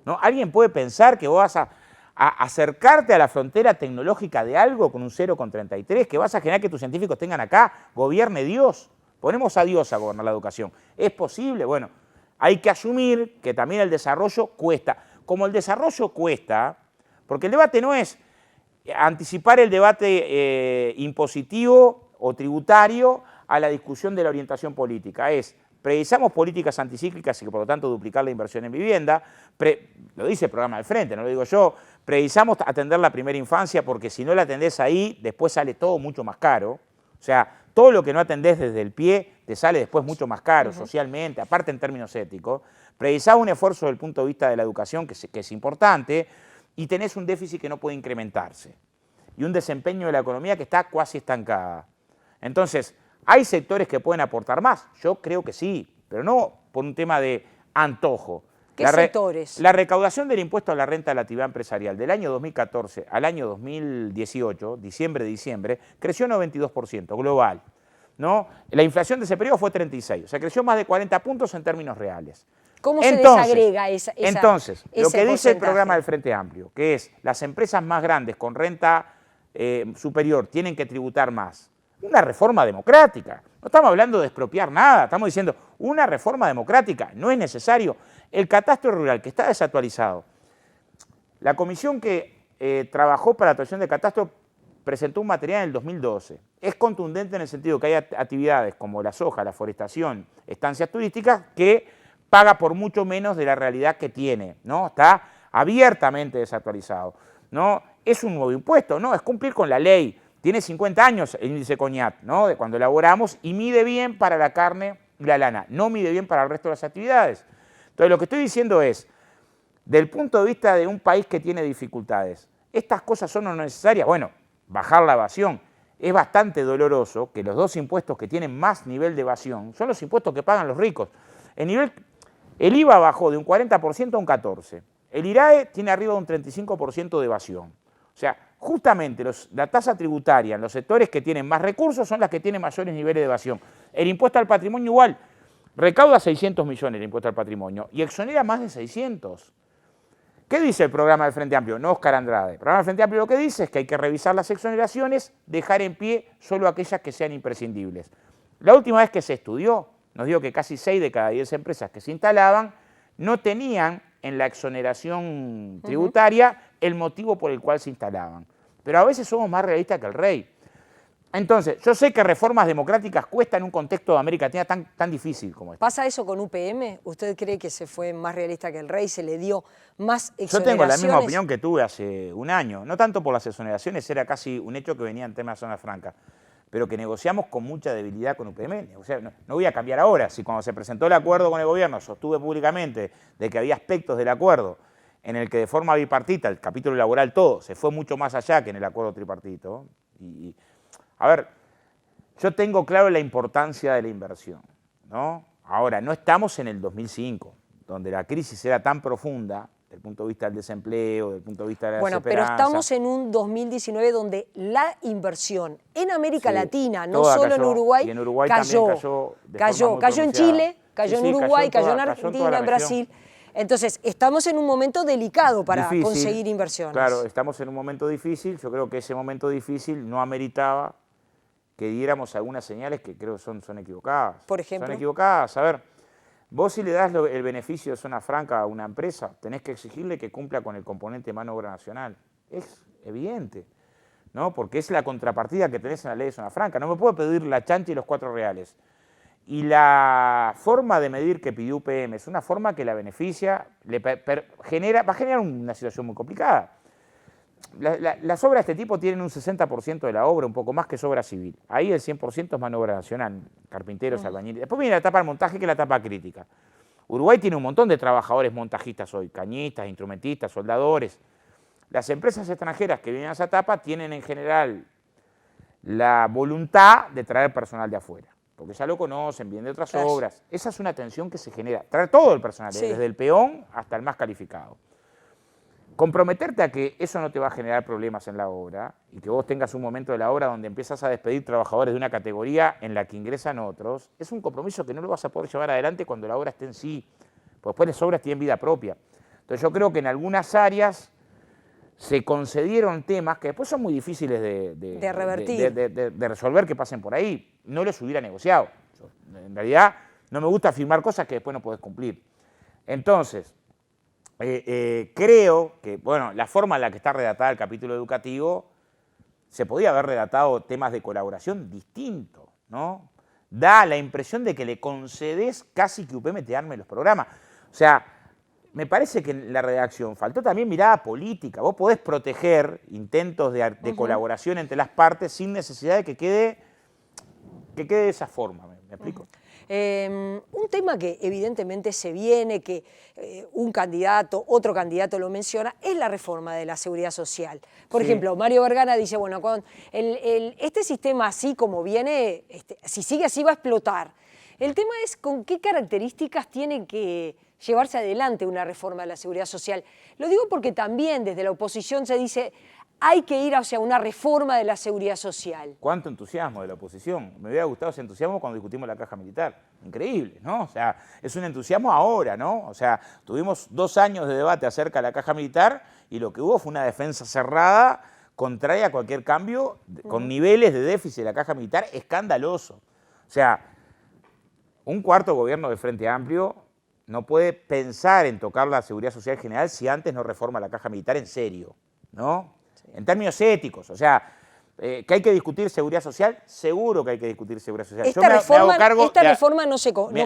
¿No? ¿Alguien puede pensar que vos vas a acercarte a la frontera tecnológica de algo con un 0,33? Que vas a generar que tus científicos tengan acá, gobierne Dios. Ponemos a Dios a gobernar la educación. ¿Es posible? Bueno, hay que asumir que también el desarrollo cuesta. Como el desarrollo cuesta, porque el debate no es anticipar el debate impositivo o tributario a la discusión de la orientación política. Es, precisamos políticas anticíclicas y que por lo tanto duplicar la inversión en vivienda. Lo dice el programa del Frente, no lo digo yo. Precisamos atender la primera infancia porque si no la atendés ahí, después sale todo mucho más caro. O sea, todo lo que no atendés desde el pie te sale después mucho más caro socialmente, aparte en términos éticos. Precisamos un esfuerzo desde el punto de vista de la educación que es importante. Y tenés un déficit que no puede incrementarse y un desempeño de la economía que está casi estancada. Entonces, ¿hay sectores que pueden aportar más? Yo creo que sí, pero no por un tema de antojo. ¿Qué sectores? La recaudación del impuesto a la renta de la actividad empresarial del año 2014 al año 2018, diciembre, creció 92% global, ¿no? La inflación de ese periodo fue 36%, o sea, creció más de 40 puntos en términos reales. ¿Cómo se desagrega lo que dice el programa del Frente Amplio, que es las empresas más grandes con renta superior tienen que tributar más. Una reforma democrática. No estamos hablando de expropiar nada, estamos diciendo una reforma democrática. No es necesario. El catastro rural, que está desactualizado. La comisión que trabajó para la actualización del catastro presentó un material en el 2012. Es contundente en el sentido que hay actividades como la soja, la forestación, estancias turísticas, que paga por mucho menos de la realidad que tiene, ¿no? Está abiertamente desactualizado, ¿no? Es un nuevo impuesto, ¿no? Es cumplir con la ley. Tiene 50 años el índice CONIAT, ¿no? De cuando elaboramos y mide bien para la carne y la lana, no mide bien para el resto de las actividades. Entonces, lo que estoy diciendo es, del punto de vista de un país que tiene dificultades, ¿estas cosas son no necesarias? Bueno, bajar la evasión. Es bastante doloroso que los dos impuestos que tienen más nivel de evasión son los impuestos que pagan los ricos. El IVA bajó de un 40% a un 14%. El IRAE tiene arriba de un 35% de evasión. O sea, justamente la tasa tributaria en los sectores que tienen más recursos son las que tienen mayores niveles de evasión. El impuesto al patrimonio igual, recauda 600 millones el impuesto al patrimonio y exonera más de 600. ¿Qué dice el programa del Frente Amplio? No Oscar Andrade. El programa del Frente Amplio lo que dice es que hay que revisar las exoneraciones, dejar en pie solo aquellas que sean imprescindibles. La última vez que se estudió, nos dio que casi 6 de cada 10 empresas que se instalaban no tenían en la exoneración tributaria el motivo por el cual se instalaban. Pero a veces somos más realistas que el rey. Entonces, yo sé que reformas democráticas cuestan en un contexto de América Latina tan difícil como este. ¿Pasa eso con UPM? ¿Usted cree que se fue más realista que el rey, se le dio más exoneraciones? Yo tengo la misma opinión que tuve hace un año. No tanto por las exoneraciones, era casi un hecho que venía en tema de zona franca, pero que negociamos con mucha debilidad con UPM. O sea, no voy a cambiar ahora. Si cuando se presentó el acuerdo con el gobierno sostuve públicamente de que había aspectos del acuerdo en el que de forma bipartita, el capítulo laboral todo, se fue mucho más allá que en el acuerdo tripartito. A ver, yo tengo claro la importancia de la inversión, ¿no? Ahora, no estamos en el 2005, donde la crisis era tan profunda, desde el punto de vista del desempleo, desde el punto de vista de la desesperanza. Pero estamos en un 2019 donde la inversión en América Latina, no solo en Uruguay, y en Uruguay cayó. Cayó en Chile, cayó en Uruguay, cayó en Argentina, en Brasil. Entonces, estamos en un momento delicado para conseguir inversiones. Claro, estamos en un momento difícil. Yo creo que ese momento difícil no ameritaba que diéramos algunas señales que creo son equivocadas. Por ejemplo. Son equivocadas. A ver, vos si le das el beneficio de zona franca a una empresa, tenés que exigirle que cumpla con el componente de mano de obra nacional. Es evidente, ¿no? Porque es la contrapartida que tenés en la ley de zona franca. No me puedo pedir la chancha y los 4 reales. Y la forma de medir que pidió UPM es una forma que la beneficia, va a generar una situación muy complicada. Las obras de este tipo tienen un 60% de la obra, un poco más que es obra civil. Ahí el 100% es mano de obra nacional, carpinteros, albañiles. Después viene la etapa del montaje, que es la etapa crítica. Uruguay tiene un montón de trabajadores montajistas hoy, cañistas, instrumentistas, soldadores. Las empresas extranjeras que vienen a esa etapa tienen en general la voluntad de traer personal de afuera, porque ya lo conocen, vienen de otras obras. Esa es una tensión que se genera. Traer todo el personal, desde el peón hasta el más calificado. comprometerte a que eso no te va a generar problemas en la obra y que vos tengas un momento de la obra donde empiezas a despedir trabajadores de una categoría en la que ingresan otros, es un compromiso que no lo vas a poder llevar adelante cuando la obra esté en sí, porque después las obras tienen vida propia. Entonces yo creo que en algunas áreas se concedieron temas que después son muy difíciles de revertir, de resolver, que pasen por ahí. No los hubiera negociado. En realidad no me gusta firmar cosas que después no podés cumplir. Entonces, creo que, bueno, la forma en la que está redactada el capítulo educativo, se podía haber redactado temas de colaboración distintos, ¿no? Da la impresión de que le concedes casi que UPM te arme los programas. O sea, me parece que en la redacción faltó también mirada política. Vos podés proteger intentos de colaboración entre las partes sin necesidad de que quede de esa forma. ¿Me explico? Un tema que evidentemente se viene, que otro candidato lo menciona, es la reforma de la seguridad social. Por ejemplo, Mario Vergara dice, bueno, con este sistema así como viene, si sigue así va a explotar. El tema es con qué características tiene que llevarse adelante una reforma de la seguridad social. Lo digo porque también desde la oposición se dice hay que ir hacia una reforma de la seguridad social. ¿Cuánto entusiasmo de la oposición? Me hubiera gustado ese entusiasmo cuando discutimos la caja militar. Increíble, ¿no? O sea, es un entusiasmo ahora, ¿no? O sea, tuvimos 2 años de debate acerca de la caja militar y lo que hubo fue una defensa cerrada, contraria a cualquier cambio, con niveles de déficit de la caja militar escandaloso. O sea, un cuarto gobierno de Frente Amplio no puede pensar en tocar la seguridad social general si antes no reforma la caja militar en serio, ¿no? En términos éticos, o sea, que hay que discutir seguridad social, seguro que hay que discutir seguridad social. Esta reforma no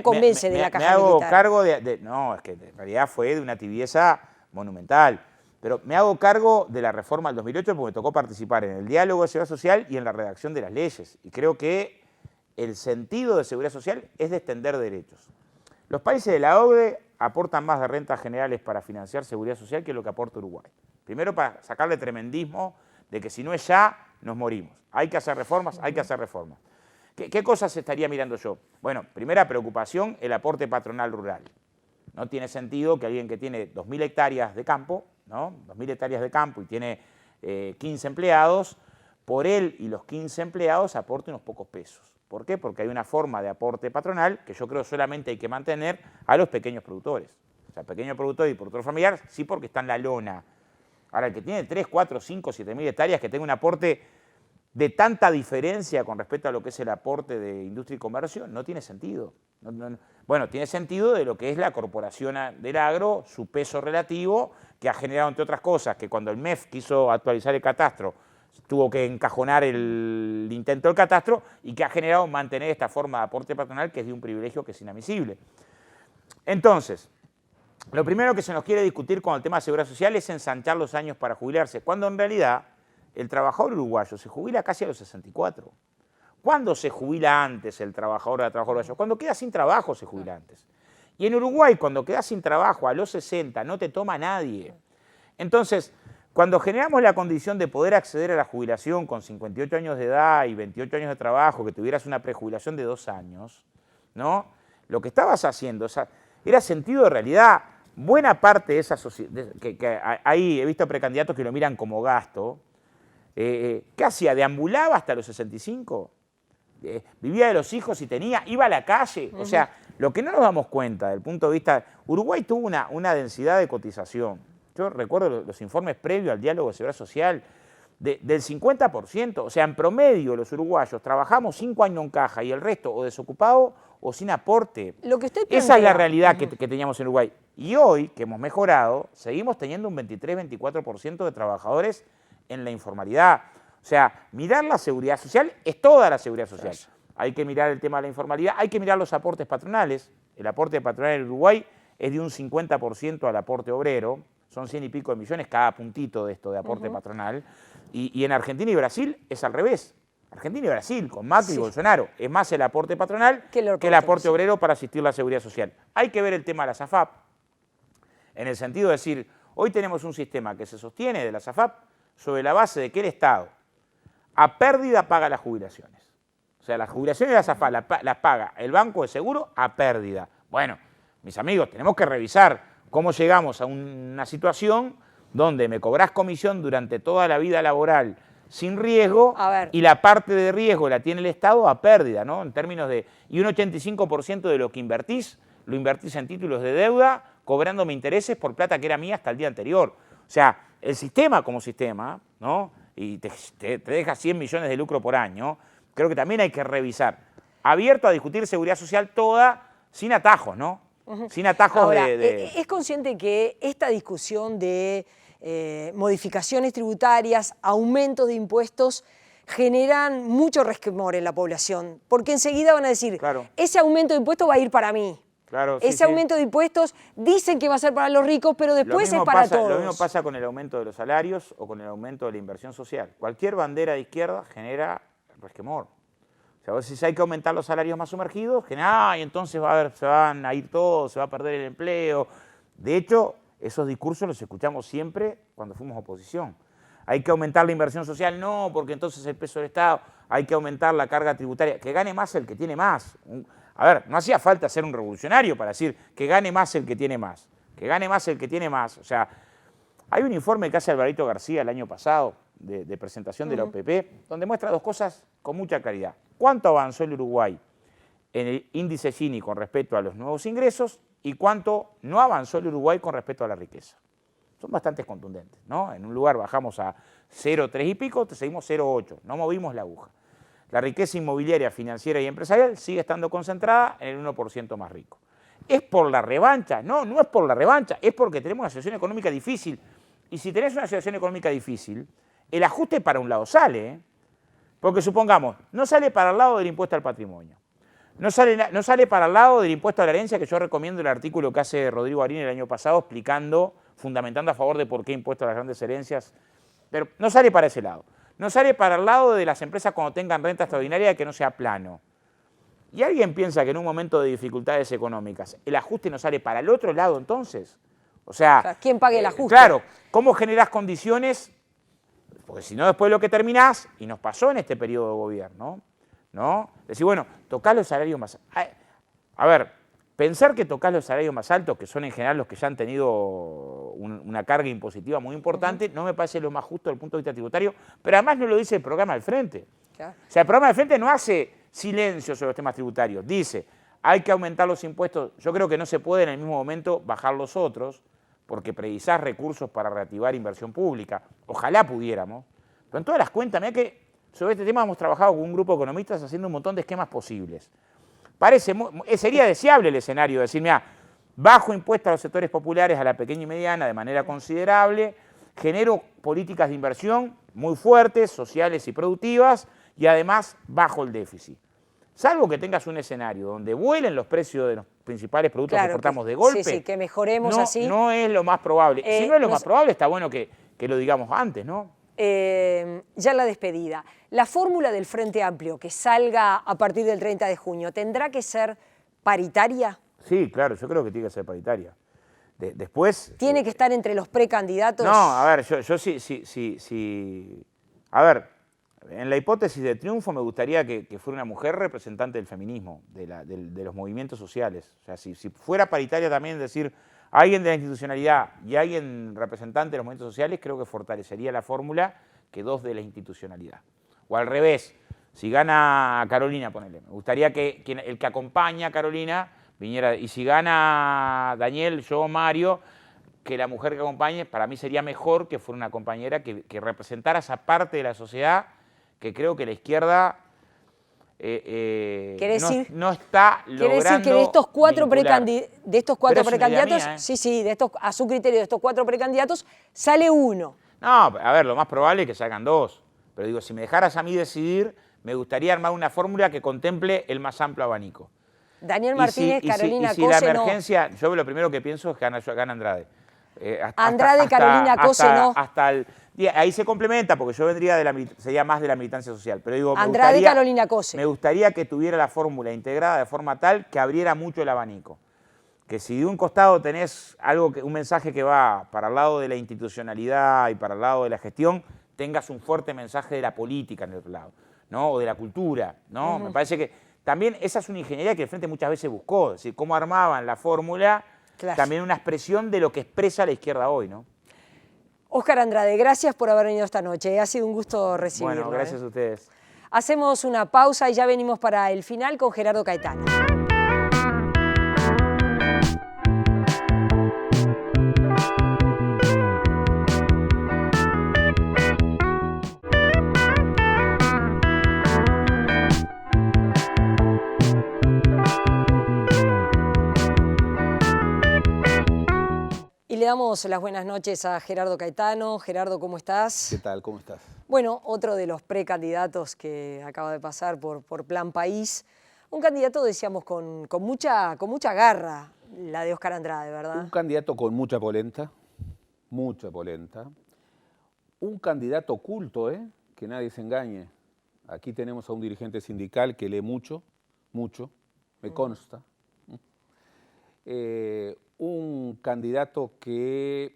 convence de la caja militar. Me hago cargo no, es que en realidad fue de una tibieza monumental, pero me hago cargo de la reforma del 2008 porque me tocó participar en el diálogo de seguridad social y en la redacción de las leyes. Y creo que el sentido de seguridad social es de extender derechos. Los países de la OCDE aportan más de rentas generales para financiar seguridad social que lo que aporta Uruguay. Primero, para sacarle tremendismo de que si no es ya, nos morimos. Hay que hacer reformas, hay que hacer reformas. ¿Qué cosas estaría mirando yo? Bueno, primera preocupación, el aporte patronal rural. No tiene sentido que alguien que tiene 2.000 hectáreas de campo, ¿no? 2.000 hectáreas de campo y tiene 15 empleados, por él y los 15 empleados aporte unos pocos pesos. ¿Por qué? Porque hay una forma de aporte patronal que yo creo solamente hay que mantener a los pequeños productores. O sea, pequeño productor y productor familiar, sí, porque está en la lona. Ahora, el que tiene 3, 4, 5, 7.000 hectáreas, que tenga un aporte de tanta diferencia con respecto a lo que es el aporte de industria y comercio, no tiene sentido. Bueno, tiene sentido de lo que es la corporación del agro, su peso relativo, que ha generado, entre otras cosas, que cuando el MEF quiso actualizar el catastro, tuvo que encajonar el intento del catastro y que ha generado mantener esta forma de aporte patronal que es de un privilegio que es inadmisible. Entonces, lo primero que se nos quiere discutir con el tema de seguridad social es ensanchar los años para jubilarse, cuando en realidad el trabajador uruguayo se jubila casi a los 64. ¿Cuándo se jubila antes el trabajador o la trabajadora uruguayo? Cuando queda sin trabajo se jubila antes. Y en Uruguay, cuando quedas sin trabajo a los 60, no te toma nadie. Entonces, cuando generamos la condición de poder acceder a la jubilación con 58 años de edad y 28 años de trabajo, que tuvieras una prejubilación de 2 años, ¿no? Lo que estabas haciendo era sentido de realidad. Buena parte de esa sociedad, que ahí he visto precandidatos que lo miran como gasto, ¿qué hacía? ¿Deambulaba hasta los 65? ¿Vivía de los hijos y iba a la calle? O sea, lo que no nos damos cuenta desde el punto de vista... Uruguay tuvo una densidad de cotización. Yo recuerdo los informes previos al diálogo de seguridad social del 50%. O sea, en promedio los uruguayos trabajamos 5 años en caja y el resto o desocupado o sin aporte. Esa es la realidad que teníamos en Uruguay. Y hoy, que hemos mejorado, seguimos teniendo un 23-24% de trabajadores en la informalidad. O sea, mirar la seguridad social es toda la seguridad social. Hay que mirar el tema de la informalidad, hay que mirar los aportes patronales. El aporte patronal en Uruguay es de un 50% al aporte obrero. Son 100 y pico de millones cada puntito de esto de aporte patronal. Y en Argentina y Brasil es al revés. Argentina y Brasil, con Macri y Bolsonaro, es más el aporte patronal que el aporte obrero para asistir a la seguridad social. Hay que ver el tema de la SAFAP, en el sentido de decir, hoy tenemos un sistema que se sostiene de la SAFAP sobre la base de que el Estado a pérdida paga las jubilaciones. O sea, las jubilaciones de la SAFAP las paga el Banco de Seguro a pérdida. Bueno, mis amigos, tenemos que revisar cómo llegamos a una situación donde me cobrás comisión durante toda la vida laboral sin riesgo A ver. y la parte de riesgo la tiene el Estado a pérdida, ¿no? En términos de... Y un 85% de lo que invertís, lo invertís en títulos de deuda, cobrándome intereses por plata que era mía hasta el día anterior. O sea, el sistema como sistema, ¿no? Y te deja 100 millones de lucro por año, creo que también hay que revisar. Abierto a discutir seguridad social toda, sin atajos, ¿no? Sin atajos. Ahora, ¿es consciente que esta discusión de modificaciones tributarias, aumentos de impuestos, generan mucho resquemor en la población? Porque enseguida van a decir, claro, ese aumento de impuestos va a ir para mí. Claro, Ese aumento de impuestos dicen que va a ser para los ricos, pero después es para todos. Lo mismo pasa con el aumento de los salarios o con el aumento de la inversión social. Cualquier bandera de izquierda genera resquemor. O sea, vos decís, hay que aumentar los salarios más sumergidos, y entonces se van a ir todos, se va a perder el empleo. De hecho, esos discursos los escuchamos siempre cuando fuimos oposición. Hay que aumentar la inversión social, no, porque entonces el peso del Estado, hay que aumentar la carga tributaria, que gane más el que tiene más. A ver, no hacía falta ser un revolucionario para decir que gane más el que tiene más, que gane más el que tiene más. O sea, hay un informe que hace Alvarito García el año pasado de presentación de la OPP, donde muestra dos cosas con mucha claridad. ¿Cuánto avanzó el Uruguay en el índice Gini con respecto a los nuevos ingresos y cuánto no avanzó el Uruguay con respecto a la riqueza? Son bastante contundentes, ¿no? En un lugar bajamos a 0,3 y pico, seguimos 0,8, no movimos la aguja. La riqueza inmobiliaria, financiera y empresarial sigue estando concentrada en el 1% más rico. ¿Es por la revancha? No, no es por la revancha, es porque tenemos una situación económica difícil. Y si tenés una situación económica difícil, el ajuste para un lado sale, ¿eh? Porque supongamos, no sale para el lado del impuesto al patrimonio, no sale para el lado del impuesto a la herencia, que yo recomiendo el artículo que hace Rodrigo Arín el año pasado explicando, fundamentando a favor de por qué impuesto a las grandes herencias, pero no sale para ese lado. No sale para el lado de las empresas cuando tengan renta extraordinaria que no sea plano. ¿Y alguien piensa que en un momento de dificultades económicas el ajuste no sale para el otro lado entonces? O sea, ¿quién pague el ajuste? Claro, ¿cómo generás condiciones? Porque si no, después lo que terminás, y nos pasó en este periodo de gobierno, ¿no? Decir, bueno, tocás los salarios más... A ver, pensar que tocás los salarios más altos, que son en general los que ya han tenido una carga impositiva muy importante, no me parece lo más justo desde el punto de vista tributario, pero además no lo dice el programa del Frente. Claro. O sea, el programa del Frente no hace silencio sobre los temas tributarios, dice, hay que aumentar los impuestos, yo creo que no se puede en el mismo momento bajar los otros, porque precisás recursos para reactivar inversión pública, ojalá pudiéramos, pero en todas las cuentas, mirá que sobre este tema hemos trabajado con un grupo de economistas haciendo un montón de esquemas posibles. Sería deseable el escenario de decir, mira, bajo impuestos a los sectores populares, a la pequeña y mediana de manera considerable, genero políticas de inversión muy fuertes, sociales y productivas, y además bajo el déficit. Salvo que tengas un escenario donde vuelen los precios de los principales productos que exportamos de golpe. Sí, que mejoremos así. No es lo más probable. Si no es lo más probable, está bueno que lo digamos antes, ¿no? Ya la despedida. La fórmula del Frente Amplio que salga a partir del 30 de junio, ¿tendrá que ser paritaria? Sí, claro, yo creo que tiene que ser paritaria. Después... ¿Tiene que estar entre los precandidatos? No, a ver, yo sí. A ver, en la hipótesis de triunfo me gustaría que fuera una mujer representante del feminismo, de los movimientos sociales. O sea, si fuera paritaria también decir alguien de la institucionalidad y alguien representante de los movimientos sociales, creo que fortalecería la fórmula que dos de la institucionalidad. O al revés, si gana Carolina, ponele. Me gustaría que el que acompaña a Carolina viniera, y si gana Daniel, yo, Mario, que la mujer que acompañe, para mí sería mejor que fuera una compañera que representara esa parte de la sociedad que creo que la izquierda no está logrando. Quiere decir que de estos cuatro precandidatos, mía, sí, a su criterio, de estos cuatro precandidatos, sale uno. No, a ver, lo más probable es que salgan dos. Pero digo, si me dejaras a mí decidir, me gustaría armar una fórmula que contemple el más amplio abanico. Daniel Martínez, Carolina Cose, y si la emergencia, yo lo primero que pienso es que gana Andrade. Carolina Cose, no. Ahí se complementa, porque yo sería más de la militancia social. Pero digo, Andrade, Carolina Cose. Me gustaría que tuviera la fórmula integrada de forma tal que abriera mucho el abanico. Que si de un costado tenés un mensaje que va para el lado de la institucionalidad y para el lado de la gestión, tengas un fuerte mensaje de la política en el otro lado, ¿no? O de la cultura, ¿no? Me parece que también esa es una ingeniería que el Frente muchas veces buscó, es decir, cómo armaban la fórmula, también una expresión de lo que expresa la izquierda hoy, ¿no? Óscar Andrade, gracias por haber venido esta noche. Ha sido un gusto recibirlo. Bueno, gracias a ustedes. Hacemos una pausa y ya venimos para el final con Gerardo Caetano. Y le damos las buenas noches a Gerardo Caetano. Gerardo, ¿cómo estás? ¿Qué tal? ¿Cómo estás? Bueno, otro de los precandidatos que acaba de pasar por Plan País. Un candidato, decíamos, con mucha garra, la de Óscar Andrade, ¿verdad? Un candidato con mucha polenta, mucha polenta. Un candidato oculto, que nadie se engañe. Aquí tenemos a un dirigente sindical que lee mucho, me consta. Un candidato que,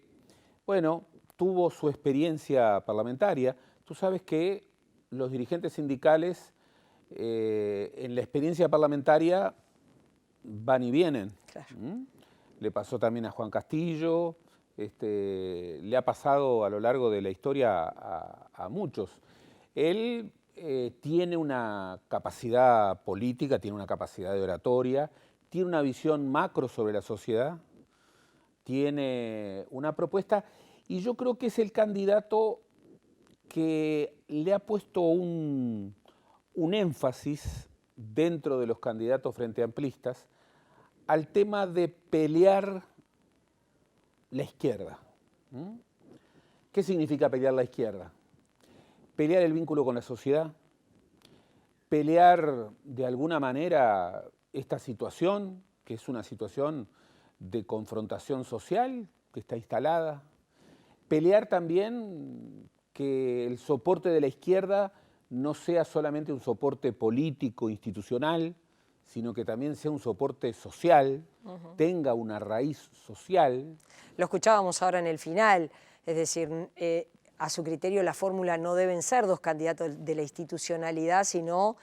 bueno, tuvo su experiencia parlamentaria. Tú sabes que los dirigentes sindicales en la experiencia parlamentaria van y vienen. Claro. Le pasó también a Juan Castillo, le ha pasado a lo largo de la historia a muchos. Él tiene una capacidad política, tiene una capacidad de oratoria, tiene una visión macro sobre la sociedad, tiene una propuesta y yo creo que es el candidato que le ha puesto un énfasis dentro de los candidatos frente amplistas al tema de pelear la izquierda. ¿Qué significa pelear la izquierda? Pelear el vínculo con la sociedad, pelear de alguna manera esta situación, que es una situación de confrontación social que está instalada, pelear también que el soporte de la izquierda no sea solamente un soporte político, institucional, sino que también sea un soporte social, tenga una raíz social. Lo escuchábamos ahora en el final, es decir, a su criterio la fórmula no deben ser dos candidatos de la institucionalidad, sino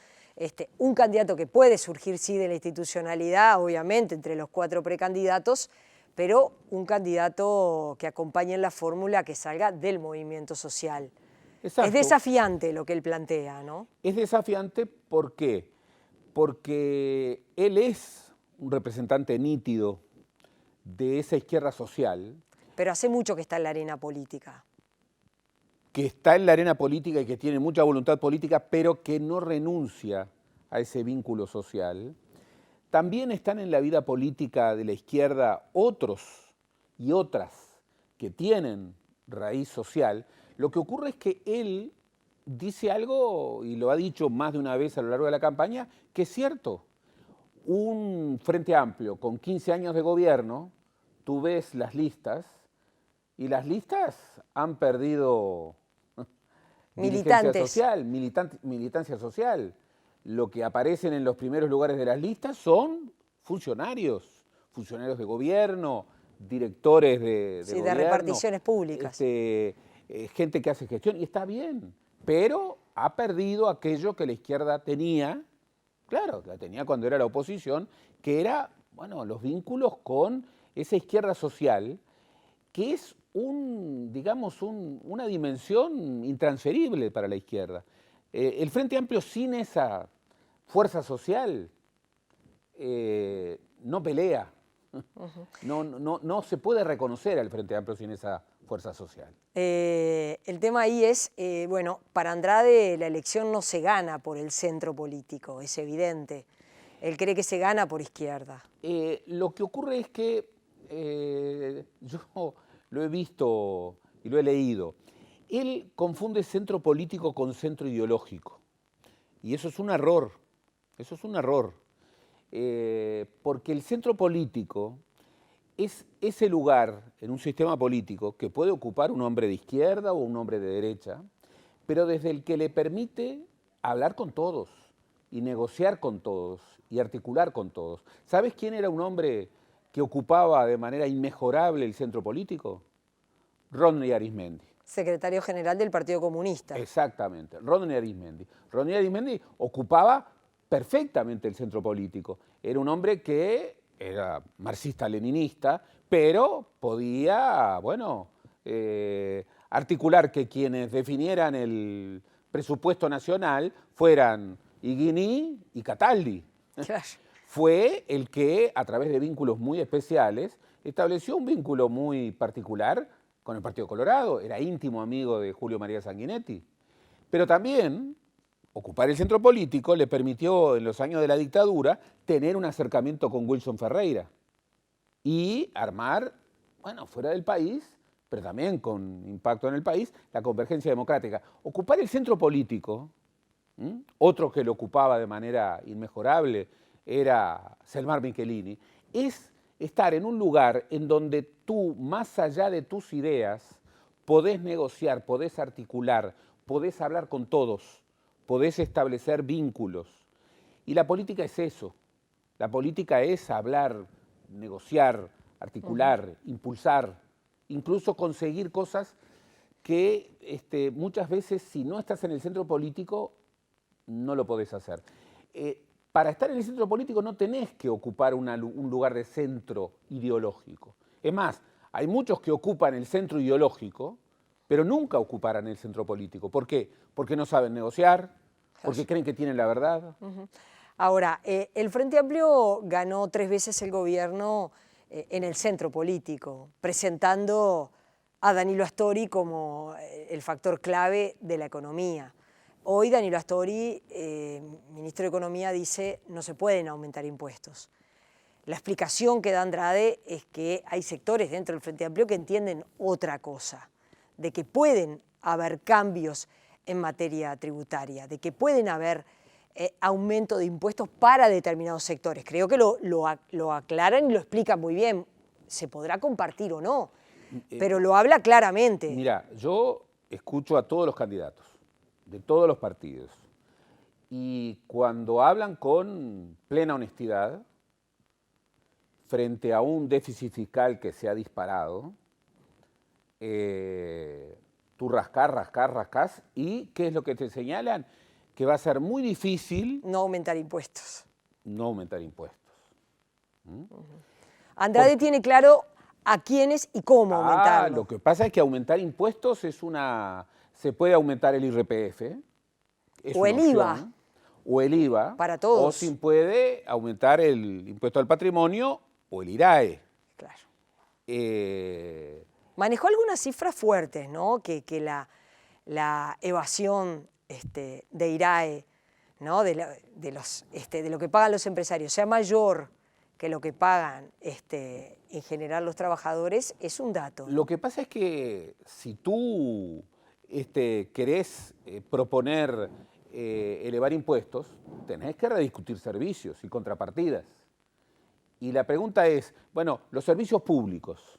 un candidato que puede surgir sí de la institucionalidad, obviamente entre los 4 precandidatos, pero un candidato que acompañe en la fórmula que salga del movimiento social. Exacto. Es desafiante lo que él plantea, ¿no? Es desafiante, ¿por qué? Porque él es un representante nítido de esa izquierda social. Pero hace mucho que está en la arena política. Que está en la arena política y que tiene mucha voluntad política, pero que no renuncia a ese vínculo social. También están en la vida política de la izquierda otros y otras que tienen raíz social. Lo que ocurre es que él dice algo, y lo ha dicho más de una vez a lo largo de la campaña, que es cierto. Un Frente Amplio con 15 años de gobierno, tú ves las listas, y las listas han perdido militantes. Militancia social. Lo que aparecen en los primeros lugares de las listas son funcionarios de gobierno, directores de sí, gobierno, de reparticiones públicas. Gente que hace gestión, y está bien, pero ha perdido aquello que la izquierda tenía, claro, que la tenía cuando era la oposición, que era, bueno, los vínculos con esa izquierda social, que es una dimensión intransferible para la izquierda. El Frente Amplio sin esa fuerza social no pelea. No se puede reconocer al Frente Amplio sin esa fuerza social. El tema ahí es, bueno, para Andrade la elección no se gana por el centro político, es evidente. Él cree que se gana por izquierda. Lo que ocurre es que yo lo he visto y lo he leído. Él confunde centro político con centro ideológico. Y eso es un error. Eso es un error. Porque el centro político es ese lugar en un sistema político que puede ocupar un hombre de izquierda o un hombre de derecha, pero desde el que le permite hablar con todos y negociar con todos y articular con todos. ¿Sabes quién era un hombre que ocupaba de manera inmejorable el centro político? Rodney Arizmendi. Secretario general del Partido Comunista. Exactamente, Rodney Arizmendi. Rodney Arizmendi ocupaba perfectamente el centro político. Era un hombre que era marxista-leninista, pero podía, bueno, articular que quienes definieran el presupuesto nacional fueran Higuini y Cataldi. Claro. Fue el que, a través de vínculos muy especiales, estableció un vínculo muy particular con el Partido Colorado. Era íntimo amigo de Julio María Sanguinetti. Pero también ocupar el centro político le permitió, en los años de la dictadura, tener un acercamiento con Wilson Ferreira y armar, bueno, fuera del país, pero también con impacto en el país, la convergencia democrática. Ocupar el centro político, otro que lo ocupaba de manera inmejorable era Selmar Michelini, es estar en un lugar en donde tú, más allá de tus ideas, podés negociar, podés articular, podés hablar con todos, podés establecer vínculos. Y la política es eso. La política es hablar, negociar, articular, impulsar, incluso conseguir cosas que muchas veces, si no estás en el centro político, no lo podés hacer. Para estar en el centro político no tenés que ocupar un lugar de centro ideológico. Es más, hay muchos que ocupan el centro ideológico, pero nunca ocuparán el centro político. ¿Por qué? Porque no saben negociar, porque creen que tienen la verdad. Ahora, el Frente Amplio ganó 3 veces el gobierno en el centro político, presentando a Danilo Astori como el factor clave de la economía. Hoy Danilo Astori, ministro de Economía, dice no se pueden aumentar impuestos. La explicación que da Andrade es que hay sectores dentro del Frente Amplio que entienden otra cosa, de que pueden haber cambios en materia tributaria, de que pueden haber aumento de impuestos para determinados sectores. Creo que lo aclaran y lo explican muy bien. Se podrá compartir o no, pero lo habla claramente. Mira, yo escucho a todos los candidatos, de todos los partidos, y cuando hablan con plena honestidad, frente a un déficit fiscal que se ha disparado, tú rascás, y ¿qué es lo que te señalan? Que va a ser muy difícil no aumentar impuestos. No aumentar impuestos. Andrade tiene claro a quiénes y cómo aumentarlo. Lo que pasa es que aumentar impuestos se puede aumentar el IRPF. O el IVA. O el IVA. Para todos. O se puede aumentar el impuesto al patrimonio o el IRAE. Claro. Manejó algunas cifras fuertes, ¿no? Que la evasión de IRAE, ¿no? de lo que pagan los empresarios, sea mayor que lo que pagan en general los trabajadores, es un dato. Lo que pasa es que si tú querés proponer elevar impuestos, tenés que rediscutir servicios y contrapartidas. Y la pregunta es, bueno, los servicios públicos,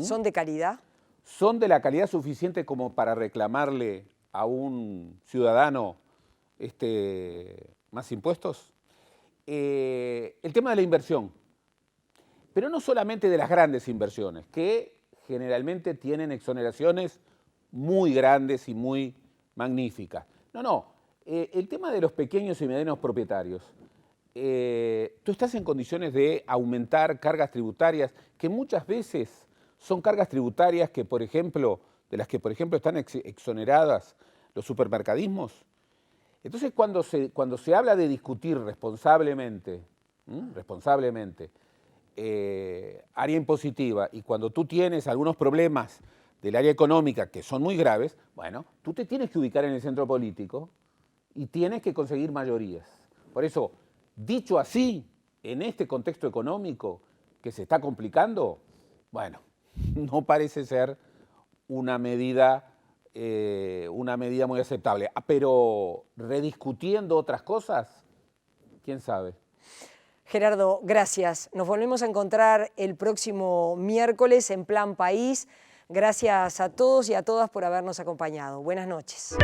¿son de calidad? ¿Son de la calidad suficiente como para reclamarle a un ciudadano más impuestos? El tema de la inversión, pero no solamente de las grandes inversiones, que generalmente tienen exoneraciones muy grandes y muy magníficas. No, el tema de los pequeños y medianos propietarios. Tú estás en condiciones de aumentar cargas tributarias que muchas veces son cargas tributarias que, por ejemplo, de las que, por ejemplo, están exoneradas los supermercadismos. Entonces, cuando se habla de discutir responsablemente área impositiva, y cuando tú tienes algunos problemas del área económica que son muy graves, bueno, tú te tienes que ubicar en el centro político y tienes que conseguir mayorías. Por eso, dicho así, en este contexto económico que se está complicando, bueno, no parece ser una medida muy aceptable. Pero rediscutiendo otras cosas, quién sabe. Gerardo, gracias. Nos volvemos a encontrar el próximo miércoles en Plan País. Gracias a todos y a todas por habernos acompañado. Buenas noches.